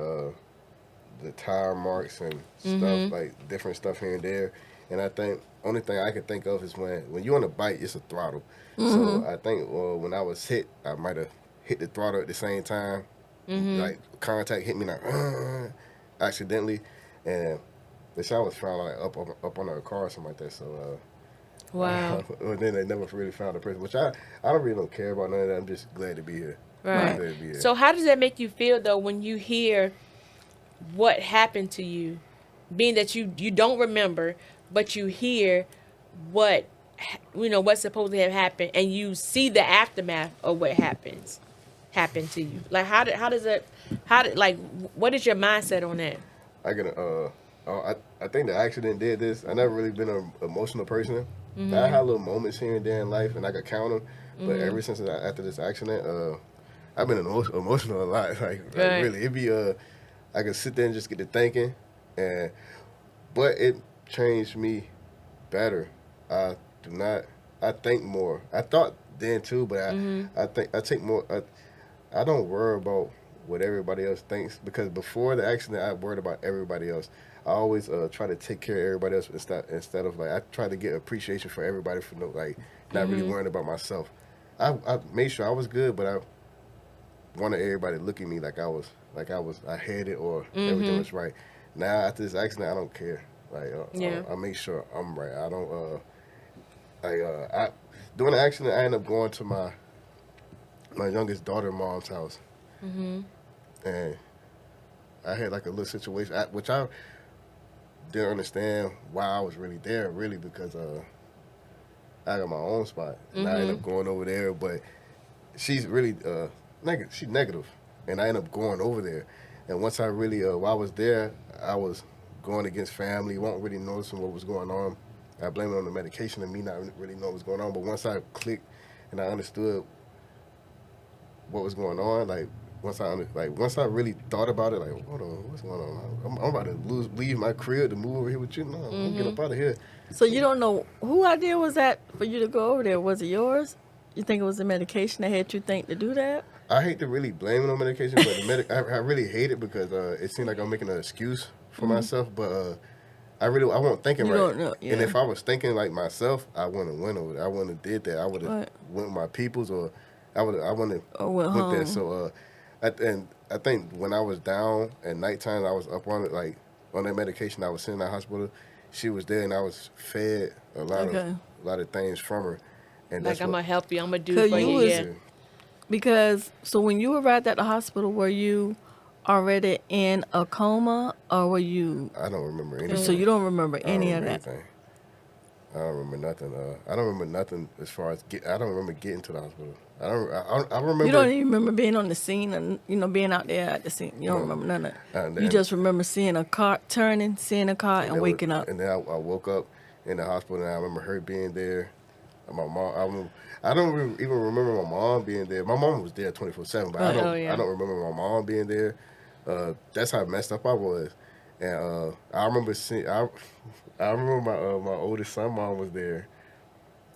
S2: the tire marks and stuff, like different stuff here and there. And I think only thing I can think of is when you're on a bike, it's a throttle. So I think when I was hit, I might have hit the throttle at the same time. Like, contact hit me like accidentally, and the shot was found like up on a car or something like that. So
S3: Wow.
S2: and then they never really found the person, which I don't care about none of that. I'm just glad to be here.
S3: Right.
S2: Glad to be here.
S3: So how does that make you feel, though, when you hear what happened to you, being that you don't remember, but you hear what's supposed to have happened, and you see the aftermath of what happened to you? Like, what is your mindset on that?
S2: I think the accident did this. I never really been an emotional person. I had little moments here and there in life, and I could count them. But ever since after this accident, I've been emotional a lot. Like really, it'd be I could sit there and just get to thinking, but it changed me better. I think more. I thought then too, but I think I take more. I don't worry about what everybody else thinks, because before the accident, I worried about everybody else. I always try to take care of everybody else instead of, like, I try to get appreciation for everybody for not really worrying about myself. I made sure I was good, but I wanted everybody to look at me like I had it, or everything was right. Now after this accident, I don't care. Like I make sure I'm right. I don't during the accident, I ended up going to my youngest daughter's mom's house, and I had like a little situation, which I didn't understand why I was really there, because I got my own spot, and I ended up going over there. But she's really she's negative, and I ended up going over there. And once I really, while I was there, I was going against family, weren't really noticing what was going on. I blame it on the medication and me not really knowing what was going on. But once I clicked and I understood what was going on, once I really thought about it, like, hold on, what's going on? I'm about to leave my crib to move over here with you. No, I'm gonna get up out of here.
S1: So you don't know who idea was that for you to go over there? Was it yours? You think it was the medication that had you think to do that?
S2: I hate to really blame it on medication, but I really hate it, because it seemed like I'm making an excuse for myself. But I wasn't thinking
S1: you
S2: right.
S1: Don't know, yeah.
S2: And if I was thinking like myself, I wouldn't have went over there. I wouldn't have did that. I would have went with my peoples, or I wouldn't have went there. So I think when I was down at nighttime, I was up on it, like on that medication. I was sitting in the hospital. She was there, and I was fed a lot of things from her, and
S3: Like,
S2: that's
S3: I'm
S2: what,
S3: going to help you. I'm going to do
S1: So
S3: it for
S1: you
S3: you.
S1: was-
S3: Yeah.
S1: Because so when you arrived at the hospital, were you already in a coma, or were you?
S2: I don't remember anything.
S1: So you don't remember
S2: I don't
S1: any of
S2: remember
S1: that.
S2: anything. I don't remember nothing. I don't remember nothing as far as I don't remember getting to the hospital. I remember.
S1: You don't even remember being on the scene and being out there at the scene. You don't remember none of that. You just remember seeing a car turning, seeing a car, and waking up.
S2: And then I woke up in the hospital, and I remember her being there. And my mom. I don't even remember my mom being there. My mom was there 24/7, but I don't.
S3: Oh, yeah.
S2: I don't remember my mom being there. That's how messed up I was. And I remember seeing. I remember my oldest son mom was there,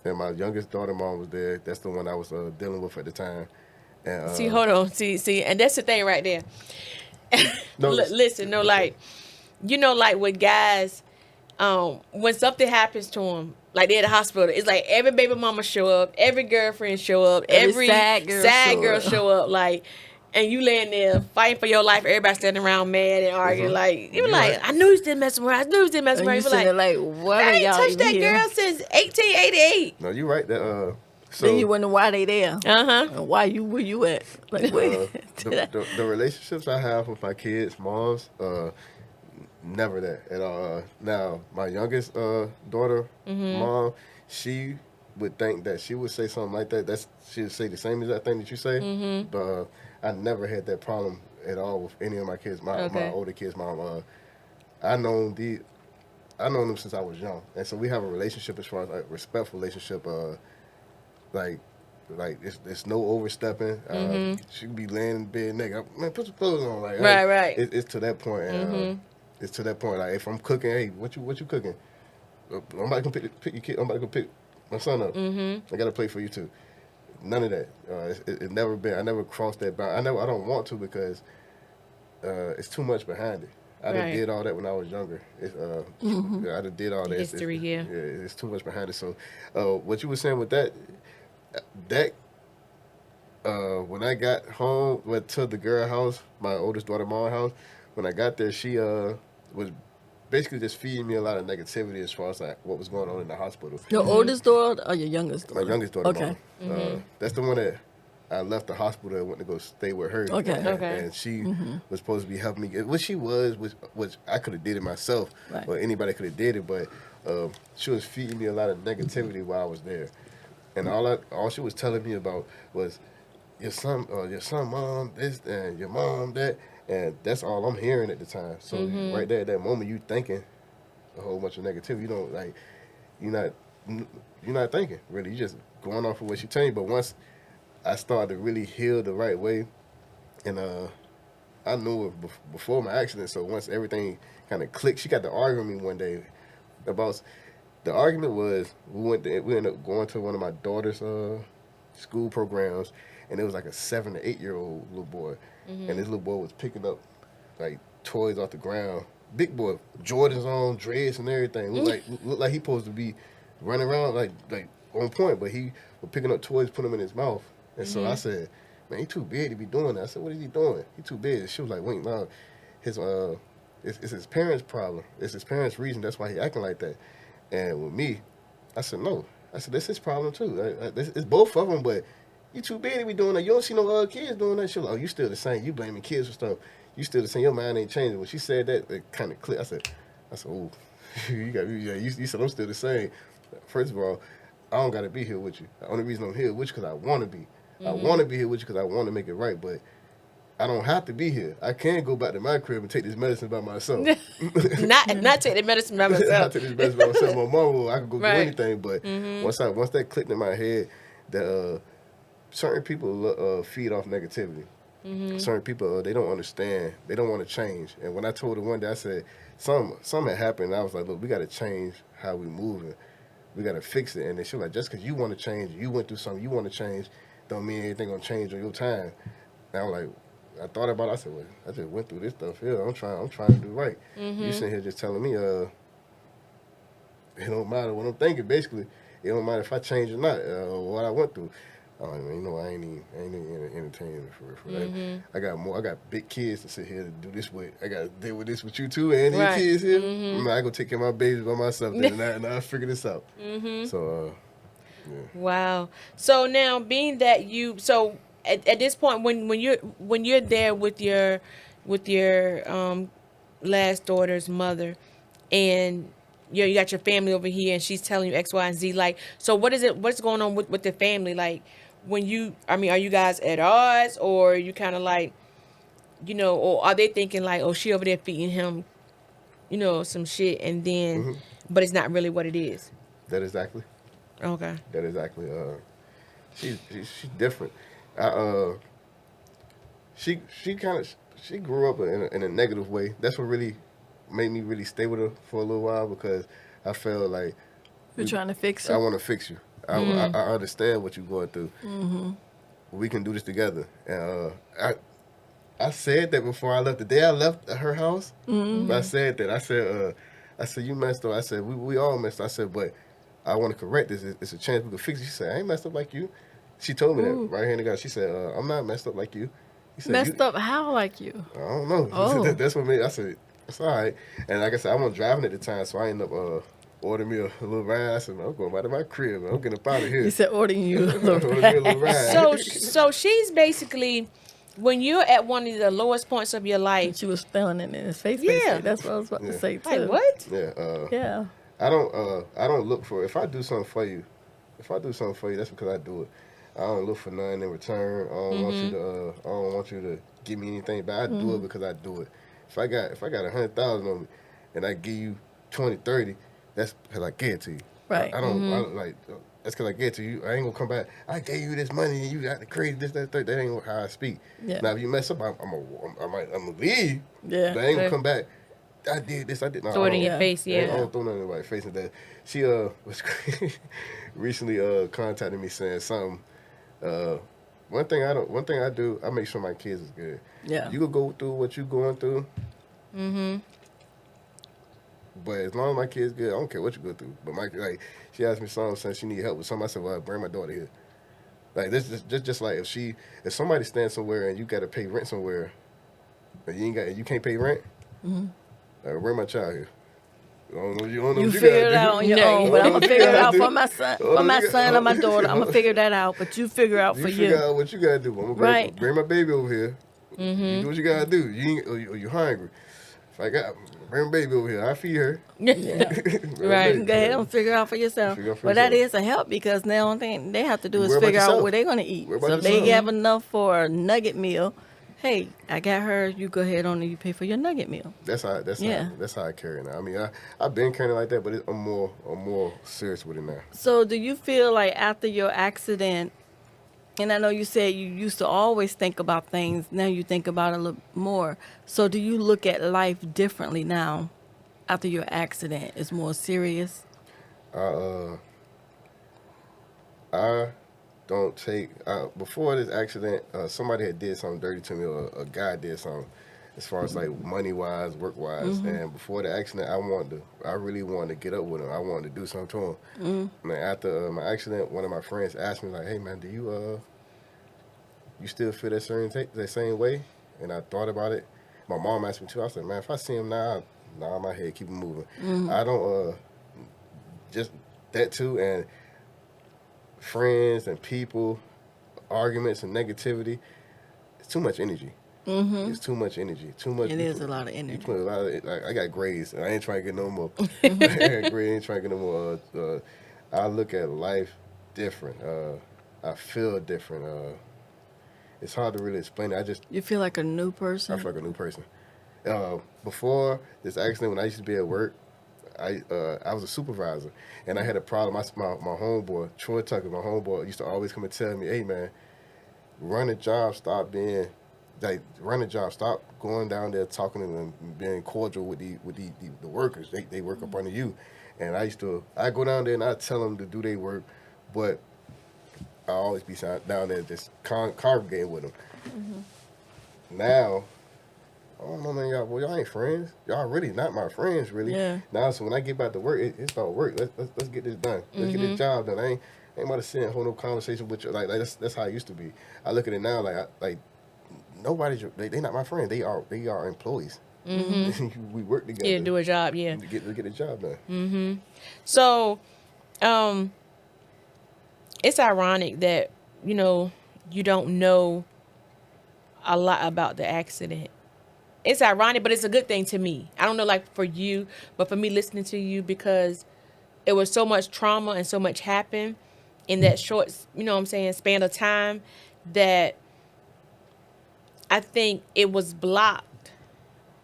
S2: and my youngest daughter mom was there. That's the one I was dealing with at the time. And
S3: See, hold on. See, and that's the thing right there.
S2: No,
S3: Listen, no, like, you know, like with guys, when something happens to them, like they're at the hospital, it's like every baby mama show up, every girlfriend show up, every
S1: sad girl
S3: show up, like, and you laying there fighting for your life, everybody standing around mad and arguing, like, you were like, I knew you still messing around, I knew you still messing
S1: And
S3: around.
S1: you
S3: You were
S1: sitting
S3: like,
S1: there like, what
S3: I
S1: are
S3: ain't
S1: y'all
S3: touched
S1: even
S3: that
S1: here?
S3: girl since 1888.
S2: no, you're right. That so
S1: Then you wonder why they there.
S3: Uh-huh.
S1: And why where you at? Like, wait.
S2: the relationships I have with my kids' moms, never that at all. Now, my youngest daughter, mom, she would think that she would say something like that. She would say the same exact thing that you say. But I never had that problem at all with any of my kids. My older kids' mom. I known them since I was young, and so we have a relationship as far as like respectful relationship. Like it's no overstepping. She could be laying in bed naked. Man, put your clothes on. Like,
S3: Right.
S2: It's to that point. And, it's to that point. Like if I'm cooking, hey, what you cooking? I'm about to go pick your kid. I'm about to go pick my son up. I got to play for you too. None of that. It never been. I never crossed that bound. I don't want to because it's too much behind it. I done did all that when I was younger. I done did all that.
S3: History here.
S2: Yeah, it's too much behind it. So, what you were saying with that when I got home, went to the girl house, my oldest daughter mom's house. When I got there, she was basically just feeding me a lot of negativity as far as like what was going on in the hospital.
S1: Your oldest daughter or your youngest daughter?
S2: My youngest daughter.
S1: Okay.
S2: Mom. That's the one that I left the hospital and went to go stay with her.
S1: Okay.
S2: And she was supposed to be helping me. What she was, which I could have did it myself, or anybody could have did it, but she was feeding me a lot of negativity while I was there. And all she was telling me about was your son mom this and your mom that, and that's all I'm hearing at the time. So right there at that moment, you thinking a whole bunch of negativity. You don't like, you're not thinking really. You just going off of what she telling you. But once I started to really heal the right way, and I knew it before my accident. So once everything kind of clicked, she got to arguing with me one day about. The argument was we ended up going to one of my daughter's school programs, and it was like a 7 to 8 year old little boy, and this little boy was picking up like toys off the ground. Big boy, Jordans on, dreads and everything. Looked like he supposed to be running around like on point, but he was picking up toys, putting them in his mouth. And so I said, "Man, he too big to be doing that." I said, "What is he doing? He too big." And she was like, "Wait, no, it's his parents' problem. It's his parents' reason. That's why he acting like that." And with me, I said, no. I said, that's his problem too. It's both of them, but you too big to be doing that. You don't see no other kids doing that. She was like, oh, you still the same. You blaming kids for stuff. You still the same. Your mind ain't changing. When she said that, it kind of clicked. I said, oh, you said I'm still the same. First of all, I don't got to be here with you. The only reason I'm here with you because I want to be. I want to be here with you because I want to make it right, but I don't have to be here. I can go back to my crib and take this medicine by myself.
S3: not take the medicine by myself.
S2: I take this medicine by myself. My mom, I could go do anything. But once that clicked in my head, that certain people feed off negativity. Certain people they don't understand. They don't want to change. And when I told her one day, I said something had happened. And I was like, look, we got to change how we moving. We got to fix it. And then she was like, just because you want to change, you went through something, you want to change, don't mean anything gonna change on your time. And I'm like. I thought about it. I said, well, I just went through this stuff here. I'm trying to do right. You sitting here just telling me, it don't matter what I'm thinking, basically. It don't matter if I change or not, what I went through. I don't even, I ain't even entertaining for that. I got big kids to sit here to do this with. I got to deal with this with you too, and your kids here. I go take care of my babies by myself, then, and I figure this out. So, yeah.
S3: Wow. So now, being that you, so at this point, when you're there with your last daughter's mother, and you got your family over here, and she's telling you X, Y, and Z. Like, so what's going on with the family? Like, when are you guys at odds, or are you kind of like, or are they thinking like, oh, she over there feeding him, some shit, and then, but it's not really what it is?
S2: That exactly.
S3: Okay.
S2: That exactly. She's different. She grew up in a negative way. That's what really made me really stay with her for a little while, because I felt like
S1: You're trying to fix
S2: I
S1: her.
S2: want to fix you. I understand what you're going through. We can do this together. And I said that before I left. The day I left her house, I said that. I said you messed up. I said we all messed up. I said, but I want to correct this. It's a chance we can fix it. She said, I ain't messed up like you. She told me that right here in the guy. She said, I'm not messed up like you. He said,
S1: Messed up how like you?
S2: I don't know.
S1: Oh.
S2: That's what made. I said, it's all right. And like I said, I wasn't driving at the time, so I ended up ordering me a little ride. I said, man, I'm going back to my crib, man. I'm getting up out of here.
S1: He said ordering you a little
S2: Ordered me a little ride.
S3: So she's basically, when you're at one of the lowest points of your life.
S1: She was feeling it in his face.
S3: Yeah.
S1: Basically. That's what I was about to say too.
S3: Like, what?
S2: Yeah.
S1: Yeah.
S2: I don't look for, if I do something for you, that's because I do it. I don't look for nothing in return. I don't want you to give me anything, but I do it because I do it. If I got 100,000 on me and I give you 20, 30, that's because I give it to you.
S1: Right.
S2: I don't like. That's because I get to you. I ain't gonna come back. I gave you this money and you got the crazy this, that, third. That ain't how I speak. Yeah. Now if you mess up, I'm gonna leave.
S1: Yeah.
S2: But I ain't gonna come back. I did this. I did. No,
S3: Throw it in your face. Yeah.
S2: I don't throw nothing in my face. And that she was recently contacted me saying something. One thing I do, I make sure my kids is good.
S1: Yeah.
S2: You could go through what you going through. But as long as my kid's good, I don't care what you go through. But she asked me something, saying she need help with something. I said, well, bring my daughter here. Like this is just like if somebody stands somewhere and you got to pay rent somewhere, and you can't pay rent, bring my child here.
S1: You figure it out on your own, but I'm gonna figure it out for my son, or my daughter. I'm gonna figure that out, but you figure out for you.
S2: Figure out what you gotta do. I'm gonna bring my baby over here. You do what you gotta do. You hungry? If I got bring my baby over here, I feed her.
S3: Right.
S1: Go ahead and figure out for yourself. But that is a help, because the only thing they have to do is figure out what they're gonna eat. So if they have enough for a nugget meal, hey, I got her. You go ahead on and you pay for your nugget meal.
S2: That's how I carry it now. I mean, I've been carrying it like that, but I'm more serious with it now.
S1: So do you feel like after your accident, and I know you said you used to always think about things, now you think about it a little more. So do you look at life differently now after your accident? It's more serious?
S2: I don't take before this accident, somebody had did something dirty to me, or a guy did something as far as like money wise, work wise. And before the accident, I really wanted to get up with him. I wanted to do something to him. And then after my accident, one of my friends asked me like, hey man, do you still feel that same way? And I thought about it. My mom asked me too. I said, man, if I see him now, nod my head, keep it moving. I don't just that too. And friends and people, arguments and negativity, it's too much energy. It's too much energy. It
S1: is a lot of energy.
S2: You put a lot of, I got grades. I ain't trying to get no more. I got grades. I ain't trying to get no more. I look at life different. I feel different. It's hard to really explain it.
S1: You feel like a new person?
S2: I feel like a new person. Before this accident, when I used to be at work, I was a supervisor, and I had a problem. My homeboy, Troy Tucker, my homeboy, used to always come and tell me, hey man, run a job, stop going down there talking to them, being cordial with the workers. They work up under you. And I go down there and I tell them to do their work, but I always be down there just congregating with them. Now, I don't know, man, y'all ain't friends. Y'all really not my friends, really.
S1: Yeah.
S2: Now, so when I get back to work, it's about work. Let's get this done. Let's get this job done. ain't about to sit and hold no conversation with you. Like that's how it used to be. I look at it now like nobody's they not my friend. They are employees. Mm-hmm. We work together.
S3: Yeah, do a job. Yeah,
S2: to get the job done.
S3: Mm-hmm. So, it's ironic that you don't know a lot about the accident. It's ironic, but it's a good thing to me. I don't know, like for you, but for me listening to you, because it was so much trauma and so much happened in that short, span of time, that I think it was blocked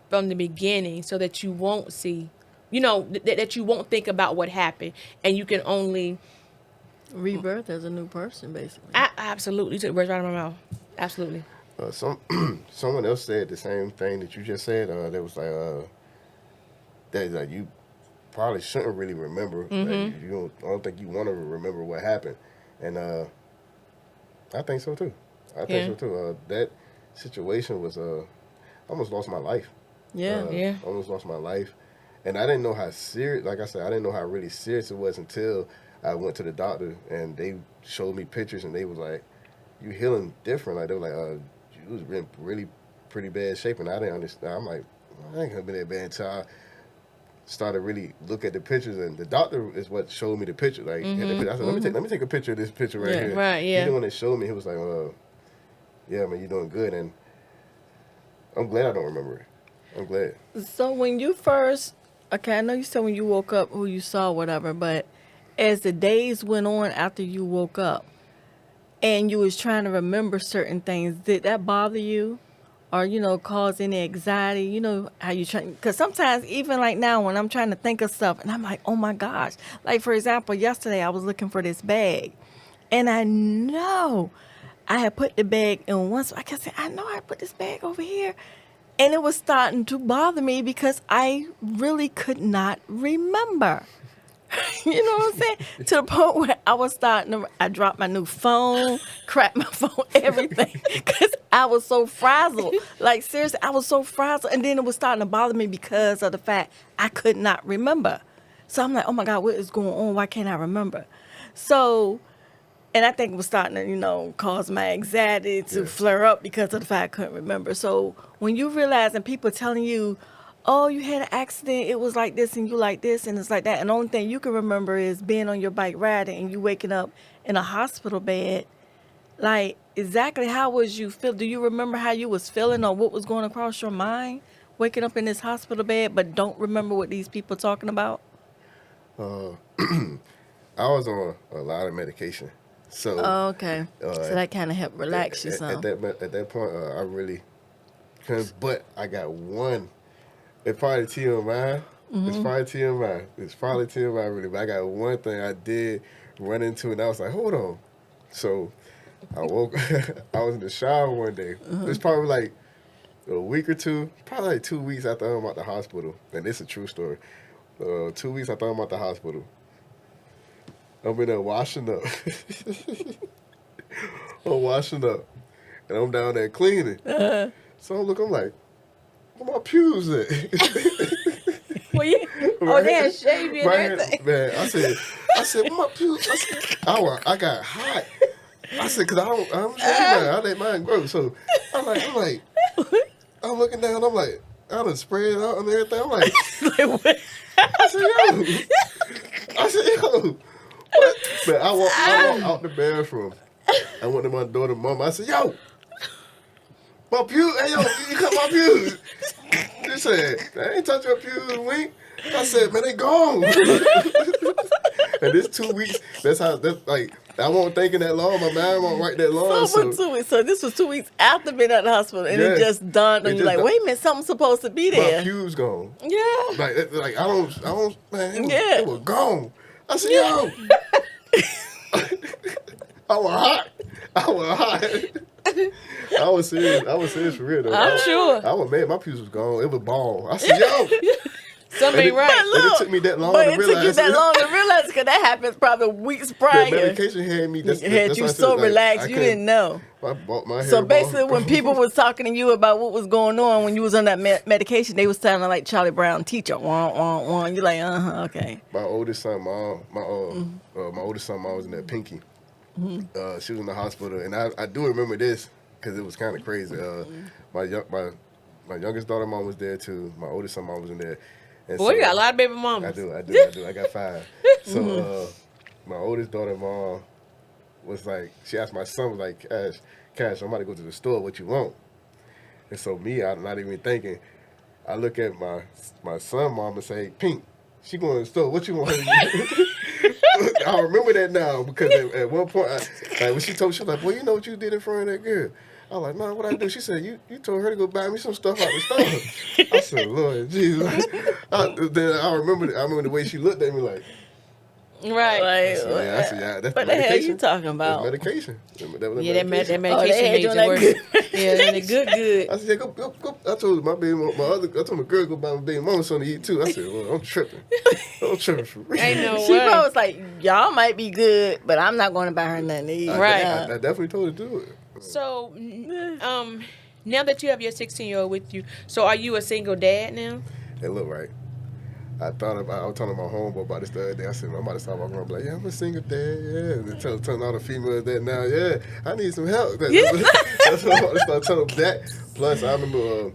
S3: from the beginning so that you won't see, that you won't think about what happened, and you can only
S1: rebirth as a new person, basically.
S3: Absolutely. You took the words right out of my mouth. Absolutely.
S2: Someone else said the same thing that you just said. That was like you probably shouldn't really remember.
S3: Mm-hmm.
S2: Like, I don't think you want to remember what happened, and I think so too. That situation was I almost lost my life.
S1: Yeah.
S2: Almost lost my life, and I didn't know how serious. Like I said, I didn't know how really serious it was until I went to the doctor and they showed me pictures and they was like, "You healing different." Like they were like, "You was in really pretty bad shape," and I didn't understand. I'm like, I ain't gonna be that bad until I started really look at the pictures, and the doctor is what showed me the picture. Like, I said, let me take a picture of this picture right here.
S3: Right, yeah.
S2: He's the one that showed me. He was like, "Yeah, man, you're doing good," and I'm glad I don't remember it. I'm glad.
S1: So when you first, I know you said when you woke up who you saw, whatever, but as the days went on after you woke up and you was trying to remember certain things, did that bother you or, cause any anxiety? How you try, because sometimes even like now when I'm trying to think of stuff and I'm like, oh my gosh, like for example, yesterday I was looking for this bag and I know I had put the bag in one spot. I said, I know I put this bag over here. And it was starting to bother me because I really could not remember. You know what I'm saying? To the point where I was I dropped my new phone, cracked my phone, everything. Because I was so frazzled. Like, seriously, I was so frazzled. And then it was starting to bother me because of the fact I could not remember. So I'm like, oh my God, what is going on? Why can't I remember? So, and I think it was starting to, cause my anxiety to flare up because of the fact I couldn't remember. So when you realize and people telling you, oh, you had an accident, it was like this and you like this and it's like that, and the only thing you can remember is being on your bike riding and you waking up in a hospital bed, like exactly how was you feel? Do you remember how you was feeling or what was going across your mind waking up in this hospital bed but don't remember what these people talking about?
S2: I was on a lot of medication. So
S1: okay. So that kind of helped relax you some.
S2: At that point, I really couldn't. But I got one. It's probably TMI. It's probably TMI really. But I got one thing I did run into, and I was like, hold on. So I woke. I was in the shower one day. It's probably like a week or two, probably like 2 weeks after I'm out the hospital. And this is a true story. 2 weeks after I'm out the hospital. I'm in there washing up. And I'm down there cleaning. So I'm like, where my pews at?
S3: They had shaved you and everything.
S2: Man, I said, where my pews? I got hot. I said, because I'm shaving mine. I let mine grow. So I'm like, I'm looking down. I'm like, I done sprayed it out and everything. I'm like, I said, yo. What? Man, I walked out the bathroom. I went to my daughter's mom. I said, yo, my pews. Hey, yo, you cut my pews. She said, I ain't touch your pews, Wink. I said, man, they gone. And this 2 weeks, that's like, I won't thinking that long. My mind won't write that long.
S1: So 2 weeks. So this was 2 weeks after being at the hospital, and it just dawned on you, like, wait a minute, something's supposed to be there.
S2: My pews gone.
S1: Yeah.
S2: Like I don't, man, it was gone. I said, yo. I was hot. I was serious for real though.
S3: I'm sure.
S2: I was mad. My pews was gone. It was bald. I said, yo.
S3: Something ain't right.
S2: And it took me that long
S1: But
S2: to
S1: it
S2: realize.
S1: took you that long to realize because that happens probably weeks
S2: That
S1: prior.
S2: medication had me. That's
S1: Had you
S2: why I said,
S1: so
S2: like,
S1: relaxed,
S2: I
S1: you
S2: couldn't-
S1: didn't know.
S2: I bought my
S1: So
S2: hair
S1: basically,
S2: ball.
S1: when people was talking to you about what was going on when you was on that medication, they was sounding like Charlie Brown teacher. Wah, wah, wah. You like, okay.
S2: My oldest son, mom, my oldest son, mom was in that Pinky. She was in the hospital, and I do remember this because it was kind of crazy. My youngest daughter, mom was there too. My oldest son, mom was in there. And
S3: Boy, you got a lot of baby
S2: I
S3: mamas.
S2: do. I got 5. So my oldest daughter, mom, was like, she asked my son, was like, Cash, I'm about to go to the store. What you want? And so me, I'm not even thinking. I look at my son, mom, and say, Pink, she going to the store. What you want? I remember that now because at one point, like when she told me, she was like, boy, you know what you did in front of that girl? I was like, no, what I do? She said, you told her to go buy me some stuff out the store. I said, Lord Jesus. Then I remember the way she looked at me like,
S3: Right.
S1: Like,
S2: I said, yeah, that's
S1: what the hell
S2: medication.
S1: you talking about?
S2: That's medication.
S3: Yeah, that medication
S1: they had
S3: made
S1: you
S3: it
S1: on
S3: worse.
S1: that
S3: Yeah, the good.
S2: I said, go. I told my baby, I told my girl go buy my baby mama something to eat too. I said, well, I'm tripping. I'm tripping for real.
S3: Ain't no
S1: She
S3: way.
S1: probably was like, y'all might be good, but I'm not going to buy her nothing to eat.
S3: Right.
S2: I definitely told her to do it.
S3: So, now that you have your 16-year-old with you, so are you a single dad now?
S2: It looked right. I was talking to my homeboy about this the other day. I said, I'm about to start walking around, be like, yeah, I'm a single dad, yeah. And telling all the females that now, yeah, I need some help. That's what I'm about to start telling them that. Plus, I remember,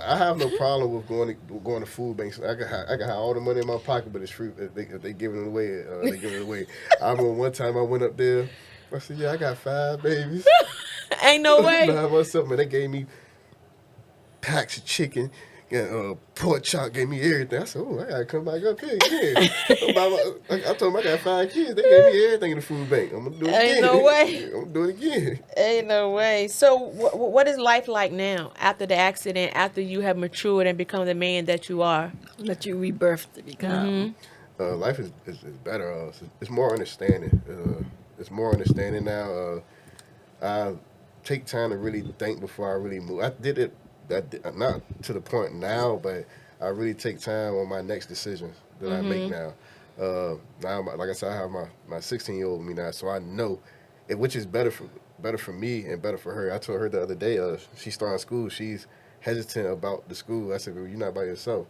S2: I have no problem with going to food banks. I can have all the money in my pocket, but it's free. If they giving it away, they give it away. I remember one time I went up there. I said, yeah, I got 5 babies.
S3: Ain't no way.
S2: By myself, man, they gave me packs of chicken. Pork chop, gave me everything. I said, oh, I gotta come back up here again. I told them I got 5 kids. They gave me everything in the food bank. I'm gonna do it again.
S3: Ain't no way.
S2: I'm gonna do it again.
S3: Ain't no way. So, what is life like now after the accident? After you have matured and become the man that you are?
S1: That you rebirthed to become.
S2: Life is better. It's more understanding. It's more understanding now. I take time to really think before I really move. I did it. Not to the point now, but I really take time on my next decisions that I make now. Now, like I said, I have my 16-year-old with me now, so I know, which is better for me and better for her. I told her the other day, she's starting school. She's hesitant about the school. I said, well, you're not by yourself.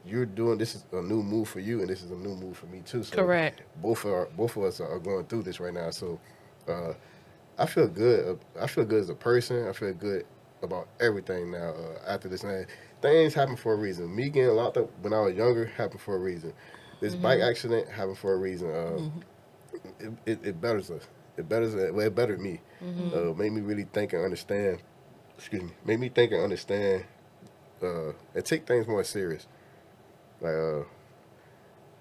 S2: You're doing this is a new move for you, and this is a new move for me too. So
S3: Correct.
S2: Both of us are going through this right now. So I feel good. I feel good as a person. I feel good about everything now after this. And things happen for a reason. Me getting locked up when I was younger happened for a reason. This bike accident happened for a reason. It betters us. It bettered me. Made me really think and understand. Made me think and understand and take things more serious. Like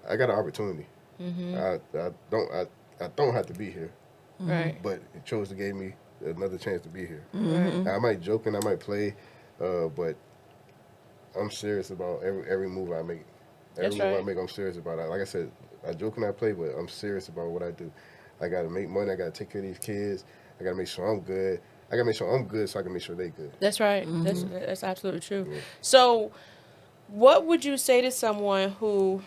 S2: I got an opportunity. I don't have to be here.
S3: Right.
S2: But it chose to give me another chance to be here. Now, I might joke and I might play, but I'm serious about every move I make. Every move I make, I'm serious about it. Like I said, I joke and I play, but I'm serious about what I do. I got to make money. I got to take care of these kids. I got to make sure I'm good. I got to make sure I'm good so I can make sure they good.
S3: That's right. That's absolutely true. Yeah. So, what would you say to someone who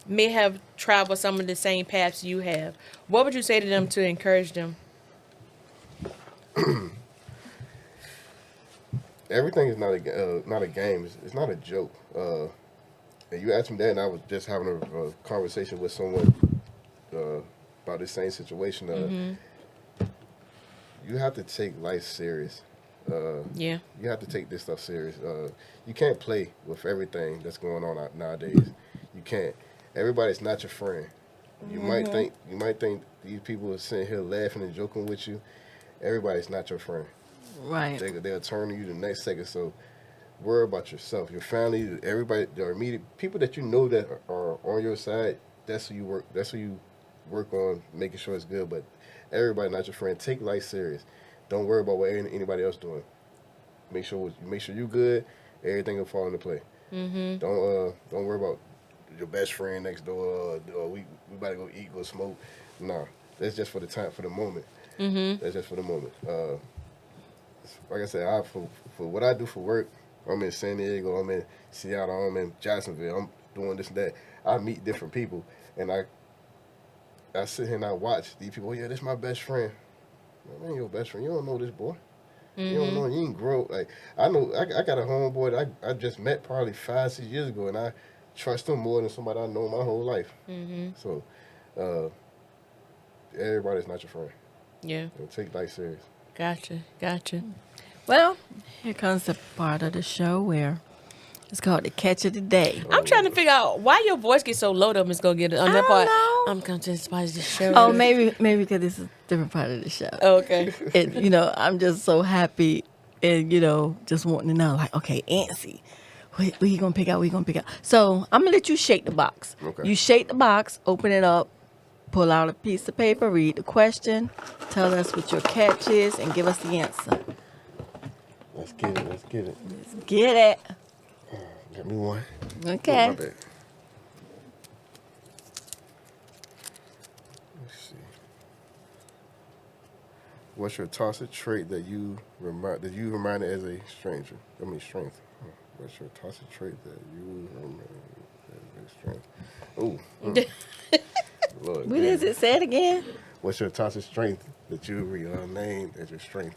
S3: may have traveled some of the same paths you have? What would you say to them to encourage them?
S2: Everything is not a game. It's not a joke. And you asked me that, and I was just having a conversation with someone about this same situation. You have to take life serious. You have to take this stuff serious. You can't play with everything that's going on nowadays. You can't. Everybody's not your friend. You might think these people are sitting here laughing and joking with you. Everybody's not your friend.
S1: Right.
S2: They'll turn on you the next second. So worry about yourself, your family, everybody, your immediate people that you know that are on your side. That's who you work. That's who you work on making sure it's good. But everybody not your friend. Take life serious. Don't worry about what anybody else doing. Make sure you good. Everything will fall into play. Don't worry about your best friend next door. Or we about to go eat, go smoke. Nah, that's just for the moment. That's just for the moment. Like I said, for what I do for work, I'm in San Diego, I'm in Seattle, I'm in Jacksonville, I'm doing this and that. I meet different people, and I sit here and I watch these people. Oh, yeah, this my best friend. Man, ain't your best friend. You don't know this boy. You don't know. You ain't grow. Like, I know. I got a homeboy that I just met probably 5-6 years ago, and I trust him more than somebody I know my whole life. So, everybody's not your friend.
S3: Yeah.
S2: Take life serious.
S3: Gotcha.
S1: Well, here comes the part of the show where it's called the catch of the day.
S3: I'm trying to figure out why your voice gets so low though, Ms. Gogetta. On that
S1: don't
S3: part,
S1: know.
S3: I'm going to despise the show.
S1: Oh, maybe because this is a different part of the show.
S3: Oh, okay.
S1: And, I'm just so happy and, just wanting to know, like, okay, 𝐿𝐶, what you going to pick out? What you going to pick out? So I'm going to let you shake the box.
S2: Okay.
S1: You shake the box, open it up, pull out a piece of paper, read the question, tell us what your catch is, and give us the answer.
S2: Let's get it.
S1: Let's get it.
S2: Got me one.
S1: Okay.
S2: Oh, my bad. Let's see. What's your toxic trait that you reminded as a stranger? Strength. What's your toxic trait that you reminded as a strength? Oh. Lord,
S1: What is it? Say it again.
S2: What's your toxic strength that you named as your strength?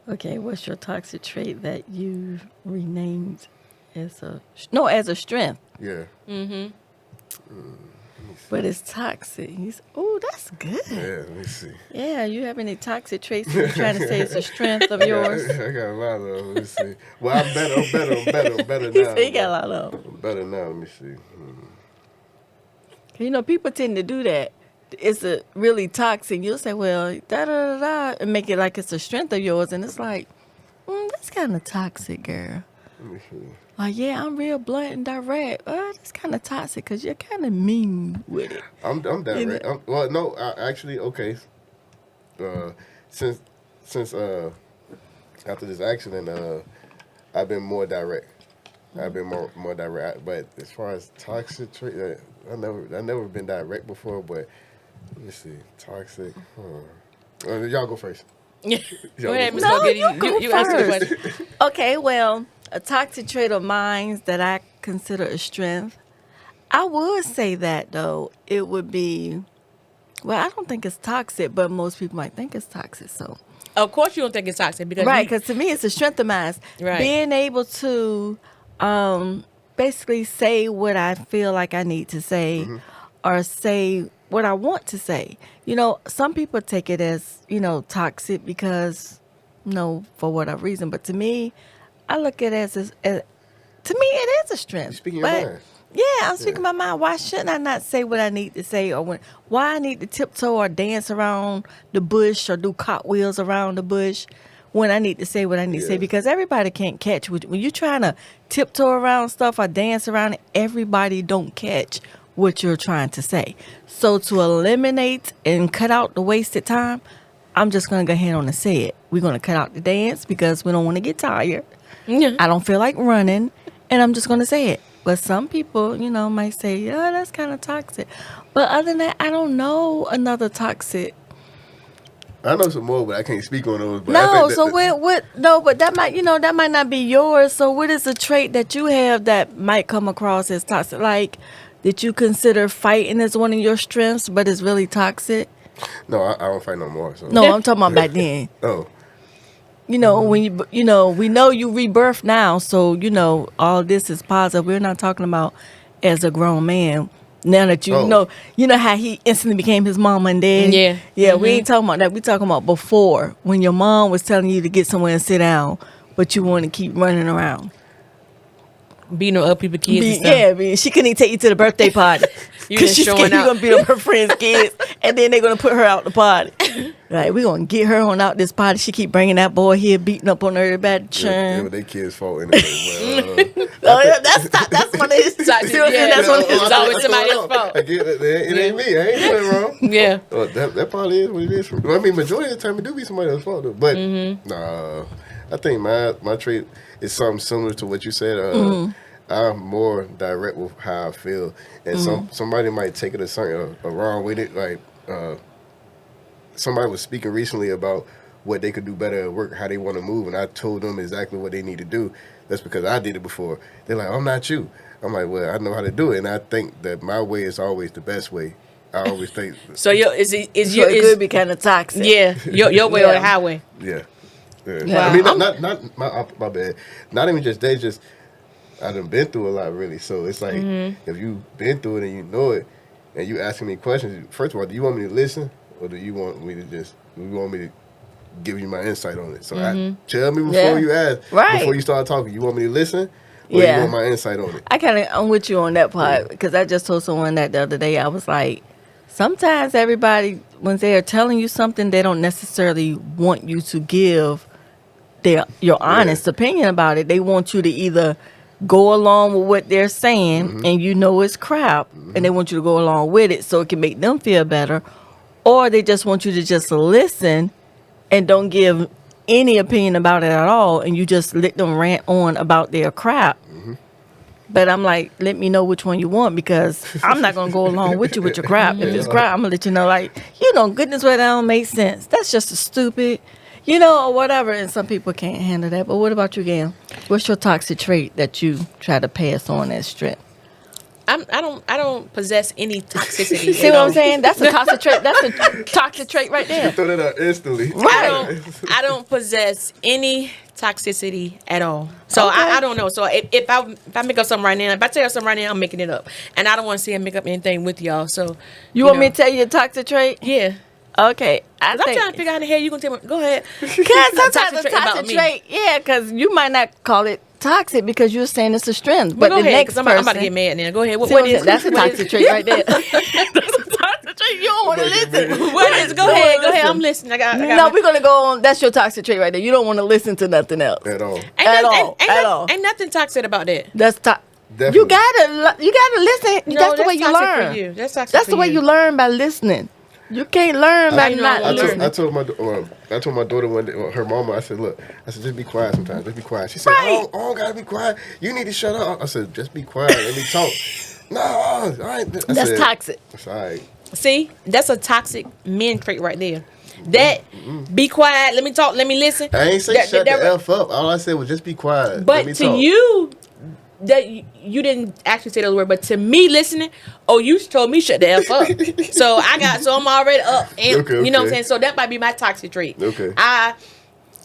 S1: Okay, what's your toxic trait that you renamed as a strength?
S2: Yeah.
S1: But it's toxic. Oh, that's good.
S2: Yeah, let me see.
S1: Yeah, you have any toxic traits you're trying to say it's a strength of yours?
S2: I got a lot of them. Let me see. Well, I'm better
S1: He
S2: now.
S1: said he got a lot of them.
S2: I'm better now. Let me see.
S1: People tend to do that. It's a really toxic. You'll say, well, da-da-da-da, and make it like it's a strength of yours. And it's like, that's kind of toxic, girl.
S2: Let me see.
S1: Like, yeah, I'm real blunt and direct. That's kind of toxic because you're kind of mean with it.
S2: I'm direct. Well, no, actually, okay. Since after this accident, I've been more direct. I've been more direct. But as far as toxic trait, I never been direct before. But let me see, toxic. Y'all go first.
S3: Go ahead, Ms.
S1: No,
S3: Gogetta. You answer the
S1: first.
S3: question.
S1: Okay, well, a toxic trait of mine that I consider a strength, I would say that, though, it would be, well, I don't think it's toxic, but most people might think it's toxic, so.
S3: Of course you don't think it's toxic because
S1: Right, because to me, it's a strength of mine.
S3: Right.
S1: Being able to basically say what I feel like I need to say or say what I want to say. Some people take it as, toxic because, for whatever reason. But to me, I look at it to me, it is a strength.
S2: You're speaking your mind.
S1: Yeah, I'm speaking my mind. Why shouldn't I not say what I need to say, or why I need to tiptoe or dance around the bush or do cartwheels around the bush when I need to say what I need to say? Because everybody can't catch when you're trying to tiptoe around stuff or dance around it. Everybody don't catch what you're trying to say. So to eliminate and cut out the wasted time, I'm just gonna go ahead on and say it. We're gonna cut out the dance because we don't want to get tired.
S3: Yeah.
S1: I don't feel like running, and I'm just gonna say it. But some people, might say, yeah, that's kind of toxic. But other than that, I don't know another toxic.
S2: I know some more, but I can't speak on those. But
S1: No,
S2: I think
S1: so what? No, but that might not be yours. So what is a trait that you have that might come across as toxic? Like, did you consider fighting as one of your strengths, but it's really toxic?
S2: No, I don't fight no more. So.
S1: No, I'm talking about back then.
S2: Oh.
S1: When we know you rebirth now, so all this is positive. We're not talking about as a grown man. Now that you know how he instantly became his mama and daddy.
S3: Yeah.
S1: We ain't talking about that. We talking about before, when your mom was telling you to get somewhere and sit down, but you want to keep running around.
S3: Beating up people kids and stuff.
S1: Yeah, she couldn't even take you to the birthday party.
S3: You
S1: Because
S3: just
S1: she's
S3: showing
S1: scared you're
S3: out.
S1: going to beat up her friends' kids, and then they're going to put her out the party. Right, we're going to get her on out this party. She keep bringing that boy here, beating up on everybody.
S2: Yeah, they kids' fault anyway. But,
S1: Oh, yeah, that's one of his. That's one of his.
S3: It's always somebody's fault.
S2: I get it. It ain't me. I ain't doing it wrong.
S3: Yeah.
S2: Well, that probably is what it is. I mean, majority of the time it do be somebody else's fault though. But nah, I think my trait is something similar to what you said. I'm more direct with how I feel, and somebody might take it a wrong way. Like somebody was speaking recently about what they could do better at work, how they want to move, and I told them exactly what they need to do. That's because I did it before. They're like, I'm not you. I'm like, well, I know how to do it, and I think that my way is always the best way. I always think.
S3: So it
S1: could be kind of toxic.
S3: Yeah, your way or the highway.
S2: Yeah.
S1: Yeah.
S2: I mean, not my bad. Not even just they, just I done been through a lot, really. So it's like, if you've been through it and you know it, and you asking me questions, first of all, do you want me to listen, or do you want me to give you my insight on it? So tell me before you ask, before you start talking. You want me to listen, or you want my insight on it?
S1: I'm with you on that part, because I just told someone that the other day. I was like, sometimes everybody, when they are telling you something, they don't necessarily want you to give your honest opinion about it. They want you to either go along with what they're saying, and you know it's crap, and they want you to go along with it so it can make them feel better, or they just want you to just listen and don't give any opinion about it at all, and you just let them rant on about their crap. But I'm like, let me know which one you want, because I'm not going to go along with you with your crap. If it's crap, I'm going to let you know, like, goodness, well, that don't make sense. That's just a stupid, or whatever. And some people can't handle that. But what about you, Gam? What's your toxic trait that you try to pass on as strength?
S3: I don't possess any toxicity.
S1: See what I'm saying? That's a toxic trait. That's a toxic trait right there.
S2: You throw that out instantly.
S1: Right.
S3: I don't possess any toxicity at all. So I don't know. So if I make up something right now, if I tell you something right now, I'm making it up, and I don't want to see him make up anything with y'all. So
S1: you want me to tell you a toxic trait?
S3: Yeah.
S1: Okay.
S3: I'm trying to figure out how the hell you gonna tell me. Go ahead.
S1: Because sometimes a toxic trait, because you might not call it toxic because you're saying it's a strength. But
S3: go
S1: the
S3: ahead,
S1: next person,
S3: I'm about to get mad now. Go ahead. What is
S1: that's a toxic trait right there. That's a toxic trait. You don't want to listen.
S3: What is? Go ahead. Go ahead. I'm listening. I got
S1: no, we're gonna go on. That's your toxic trait right there. You don't want to listen to nothing else
S2: At all.
S3: Ain't nothing toxic about that.
S1: That's toxic.
S2: Definitely.
S1: You gotta listen.
S3: No,
S1: that's the way you learn.
S3: For you. That's toxic.
S1: That's
S3: for
S1: the way you learn, by listening. You can't learn by not listening.
S2: I told my daughter one day, her mama, I said, look, just be quiet sometimes. Just be quiet. She said, I don't gotta be quiet. You need to shut up. I said, just be quiet. Let me talk. No, all right.
S1: That's toxic.
S2: That's all right.
S3: See, that's a toxic men trait right there. That be quiet. Let me talk. Let me listen.
S2: I ain't say shut the F up. All I said was just be quiet.
S3: But to
S2: talk.
S3: you, that you didn't actually say those words. But to me, listening, you told me shut the F up. So I'm already up. And you know what I'm saying. So that might be my toxic trait.
S2: Okay.
S3: I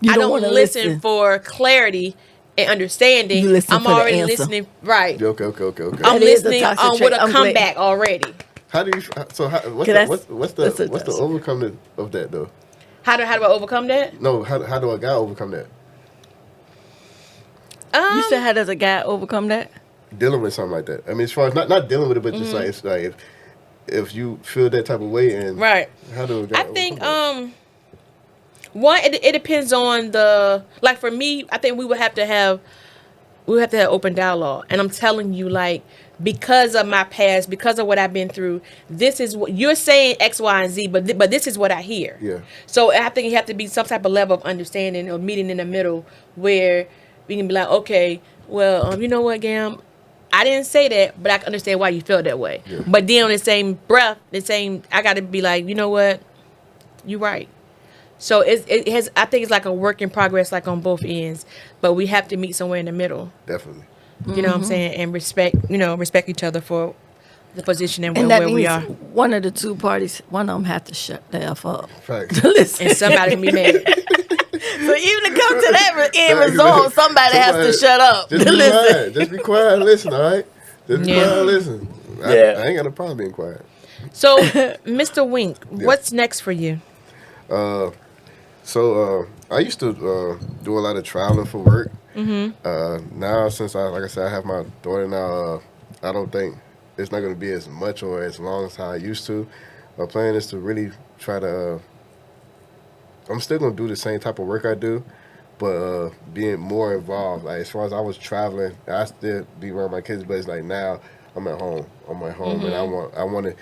S3: don't listen for clarity and understanding.
S1: You listen
S3: I'm
S1: for the
S3: already
S1: answer.
S3: listening. Right.
S2: Okay.
S3: I'm listening on with a
S1: I'm
S3: comeback already.
S2: How do you? So what's the overcome of that though?
S3: How do I overcome that?
S2: No, how do a guy overcome that?
S1: You said, how does a guy overcome that?
S2: Dealing with something like that. I mean, as far as not dealing with it, but just like it's like if you feel that type of way, and
S3: right.
S2: How do a guy?
S3: I think one, it depends on the, like for me, I think we would have to have open dialogue, and I'm telling you, like, because of my past, because of what I've been through, this is what you're saying, X, Y, and Z, but this is what I hear.
S2: Yeah.
S3: So I think you have to be some type of level of understanding or meeting in the middle where we can be like, okay, well, you know what, Gam, I didn't say that, but I can understand why you feel that way.
S2: Yeah.
S3: But then on the same breath, I got to be like, you know what, you're right. So it has. I think it's like a work in progress, like on both ends. But we have to meet somewhere in the middle.
S2: Definitely.
S3: You know what I'm saying, and respect each other for the position and
S1: that
S3: where we are.
S1: One of the two parties, one of them have to shut the F up.
S2: Facts.
S1: Listen.
S3: And somebody can be mad.
S1: So even to come to that end result, somebody has to shut up.
S2: Just be quiet. Just be quiet and listen, all right? Just be quiet and listen. I ain't got a problem being quiet.
S3: So, Mr. Wink, what's next for you?
S2: I used to do a lot of traveling for work. Now, since like I said, I have my daughter now, I don't think it's not going to be as much or as long as how I used to. My plan is to really try to, I'm still going to do the same type of work I do, but being more involved. Like, as far as I was traveling, I still be around my kids, but it's like now I'm at home. I'm at home, and I want to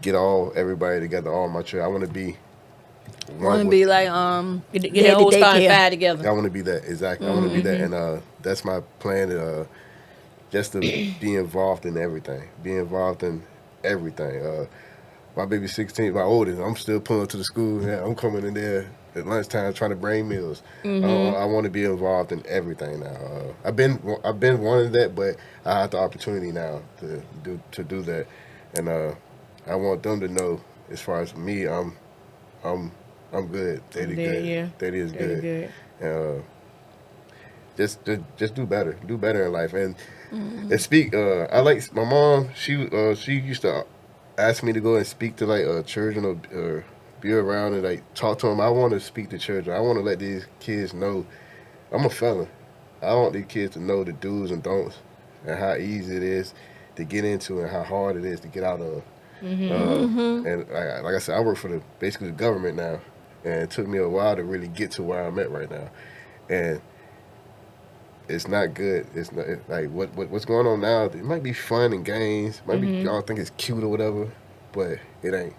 S2: get everybody together, all my children. I want to be
S1: Want to be like
S3: get the whole starting five together.
S2: I want to be that, exactly. I want to be that, and that's my plan. Just to be involved in everything. My baby's 16, my oldest. I'm still pulling up to the school. Yeah, I'm coming in there at lunchtime trying to bring meals. I want to be involved in everything now. I've been wanting that, but I have the opportunity now to do that, and I want them to know, as far as me, I'm good. Daddy good.
S3: Yeah.
S2: Daddy is
S3: Daddy
S2: good. Just do better in life, and speak. I like my mom. She used to ask me to go and speak to like children or be around and like talk to them. I want to speak to children. I want to let these kids know I'm a felon. I want these kids to know the do's and don'ts and how easy it is to get into and how hard it is to get out of. And like I said, I work for basically the government now, and it took me a while to really get to where I'm at right now, and it's not good. It's not like what's going on now. It might be fun and games. Might be y'all think it's cute or whatever, but it ain't.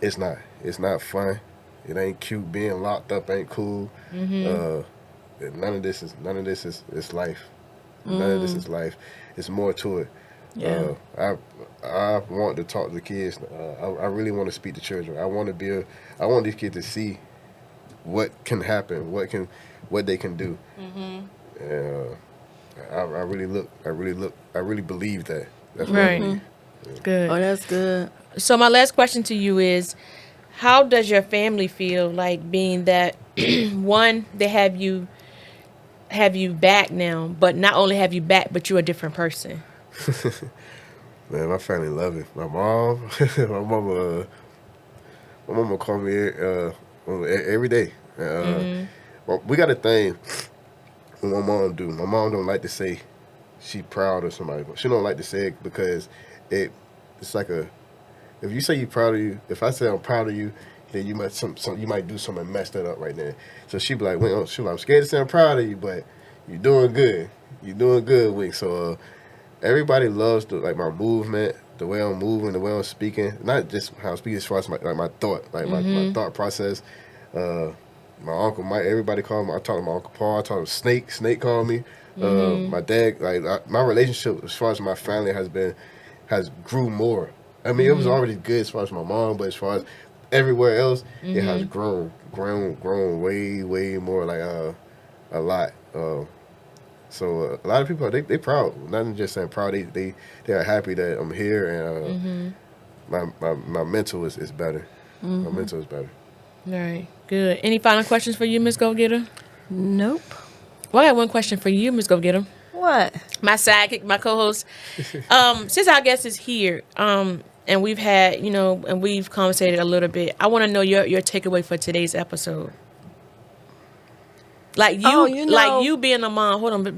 S2: It's not. It's not fun. It ain't cute. Being locked up ain't cool. None of this is life. None of this is life. It's more to it.
S1: Yeah.
S2: I want to talk to the kids. I really want to speak to children. I want these kids to see what can happen, what they can do. I really believe that. That's what I
S3: Right.
S2: believe.
S3: Good.
S1: Oh, that's good.
S3: So my last question to you is, how does your family feel like being that one, they have you back now, but not only have you back, but you're a different person?
S2: Man, my family love it. My mom, my mama call me every day. Well, we got a thing what my mom do. My mom don't like to say she proud of somebody. She don't like to say it because it's like if you say you're proud of you, if I say I'm proud of you, then you might you might do something and mess that up right there. So she be like, "Wait, she like, I'm scared to say I'm proud of you, but you're doing good. You're doing good, Wink." So everybody loves my movement, the way I'm moving, the way I'm speaking. Not just how I'm speaking, as far as my thought, my thought process. My uncle Mike, everybody called me. I talked to my Uncle Paul. I talked to Snake. Snake called me. My dad, my relationship as far as my family has grew more. I mean, it was already good as far as my mom, but as far as everywhere else, it has grown way more, like a lot. So a lot of people, they proud. Not just saying proud, they are happy that I'm here, and my mental is better. My mental is better.
S3: All right. Good. Any final questions for you, Ms. Gogetta?
S1: Nope.
S3: Well, I have one question for you, Ms. Gogetta.
S1: What?
S3: My sidekick, my co-host. Since our guest is here, and we've had, and we've conversated a little bit, I want to know your takeaway for today's episode. Like you, like you being a mom. Hold on, let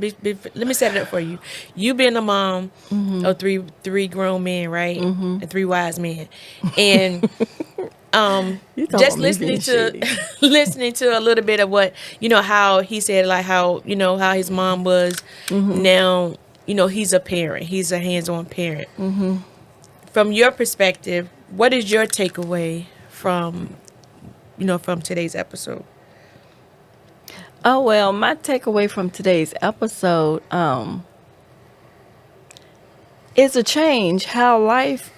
S3: me set it up for you. You being a mom of three grown men, right, and 3 wise men, and just listening to a little bit of what how he said, like how his mom was. Now he's a parent. He's a hands-on parent. From your perspective, what is your takeaway from today's episode?
S1: Oh, well, my takeaway from today's episode is a change, how life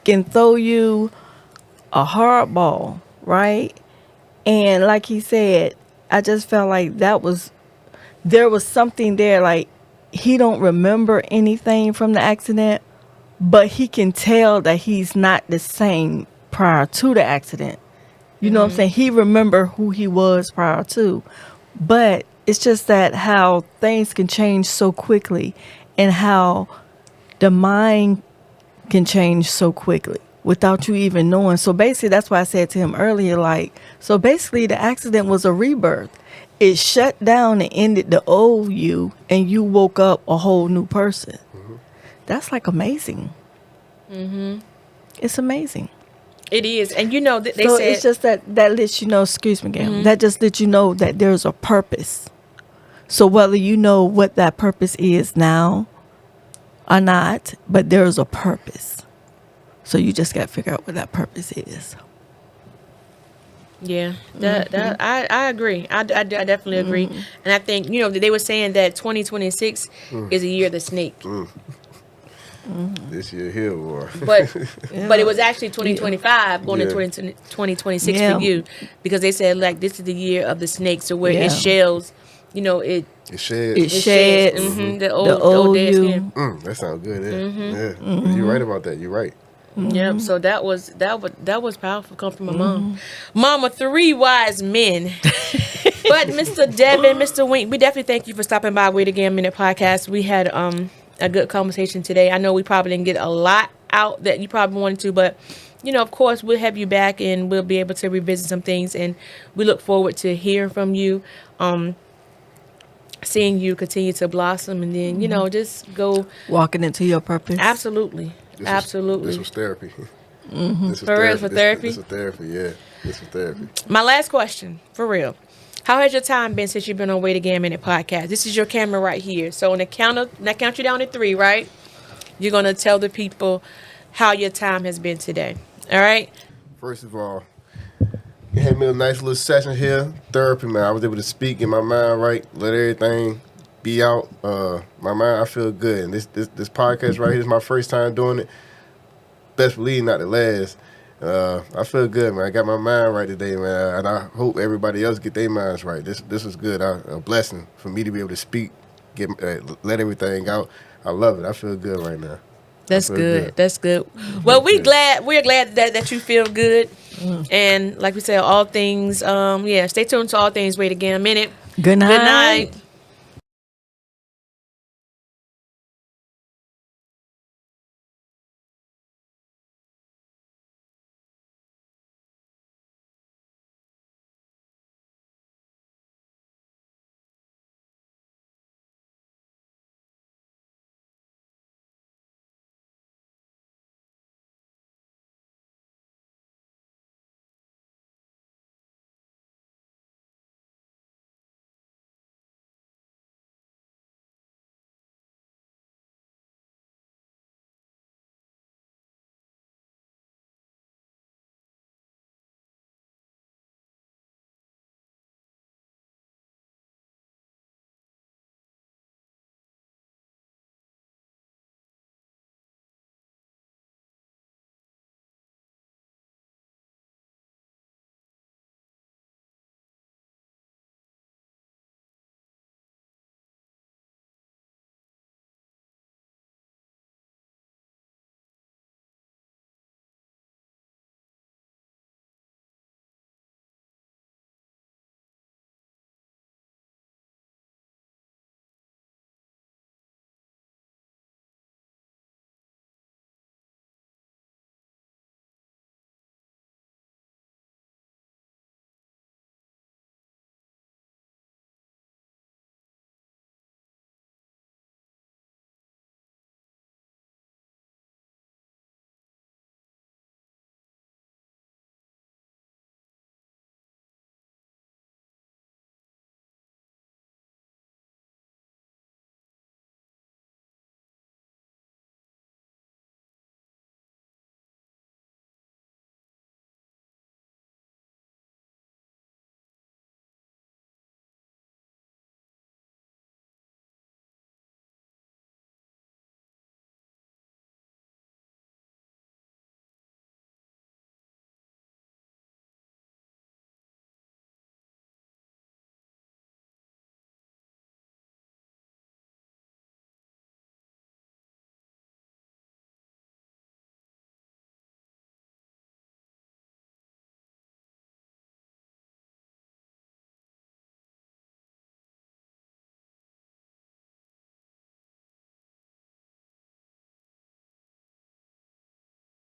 S1: can throw you a hard ball, right? And like he said, I just felt like there was something there, like he don't remember anything from the accident, but he can tell that he's not the same prior to the accident. You know what I'm saying? He remember who he was prior to. But it's just that how things can change so quickly and how the mind can change so quickly without you even knowing. So basically, that's why I said to him earlier, so basically the accident was a rebirth. It shut down and ended the old you, and you woke up a whole new person. That's amazing. It's amazing.
S3: It is. And they
S1: so
S3: said
S1: it's just that lets you know, excuse me, Gam, that just lets you know that there's a purpose. So whether you know what that purpose is now or not, but there's a purpose. So you just got to figure out what that purpose is.
S3: Yeah, I agree. I definitely agree. And I think, they were saying that 2026 is a year of the snake.
S2: This year here, or
S3: But it was actually 2025 going into 2026
S1: Yeah.
S3: for you, because they said like this is the year of the snake, so where
S1: Yeah.
S3: it shells, you know, it
S2: it shed.
S1: It sheds
S3: the old dead
S1: you.
S3: skin.
S2: That sounds good. Yeah, You're right about that. You're right.
S3: Yep. So that was powerful. Come from my mom. Mama, 3 wise men. But Mr. Devin, Mr. Wink, we definitely thank you for stopping by Wait Again Minute podcast. We had a good conversation today. I know we probably didn't get a lot out that you probably wanted to, but you know, of course, we'll have you back and we'll be able to revisit some things. And we look forward to hearing from you, seeing you continue to blossom, and then you know, just go
S1: Walking into your purpose.
S3: absolutely.
S2: This was therapy. This was
S3: For real, for therapy?
S2: This was therapy. Yeah, this was therapy.
S3: My last question, for real. How has your time been since you've been on Wait Again Minute podcast? This is your camera right here. So on the count you down to 3, right? You're going to tell the people how your time has been today. All right?
S2: First of all, you had me a nice little session here. Therapy, man. I was able to speak in my mind right, let everything be out. My mind, I feel good. And this podcast right here is my first time doing it. Best believe not the last. I feel good, man. I got my mind right today, man, and I hope everybody else get their minds right. This was good. A blessing for me to be able to speak, let everything out. I love it. I feel good right now.
S3: That's good. That's good. Well, we're glad that you feel good. And like we said, all things, stay tuned to All Things Wait Again Minute.
S1: Good night.
S3: Good night.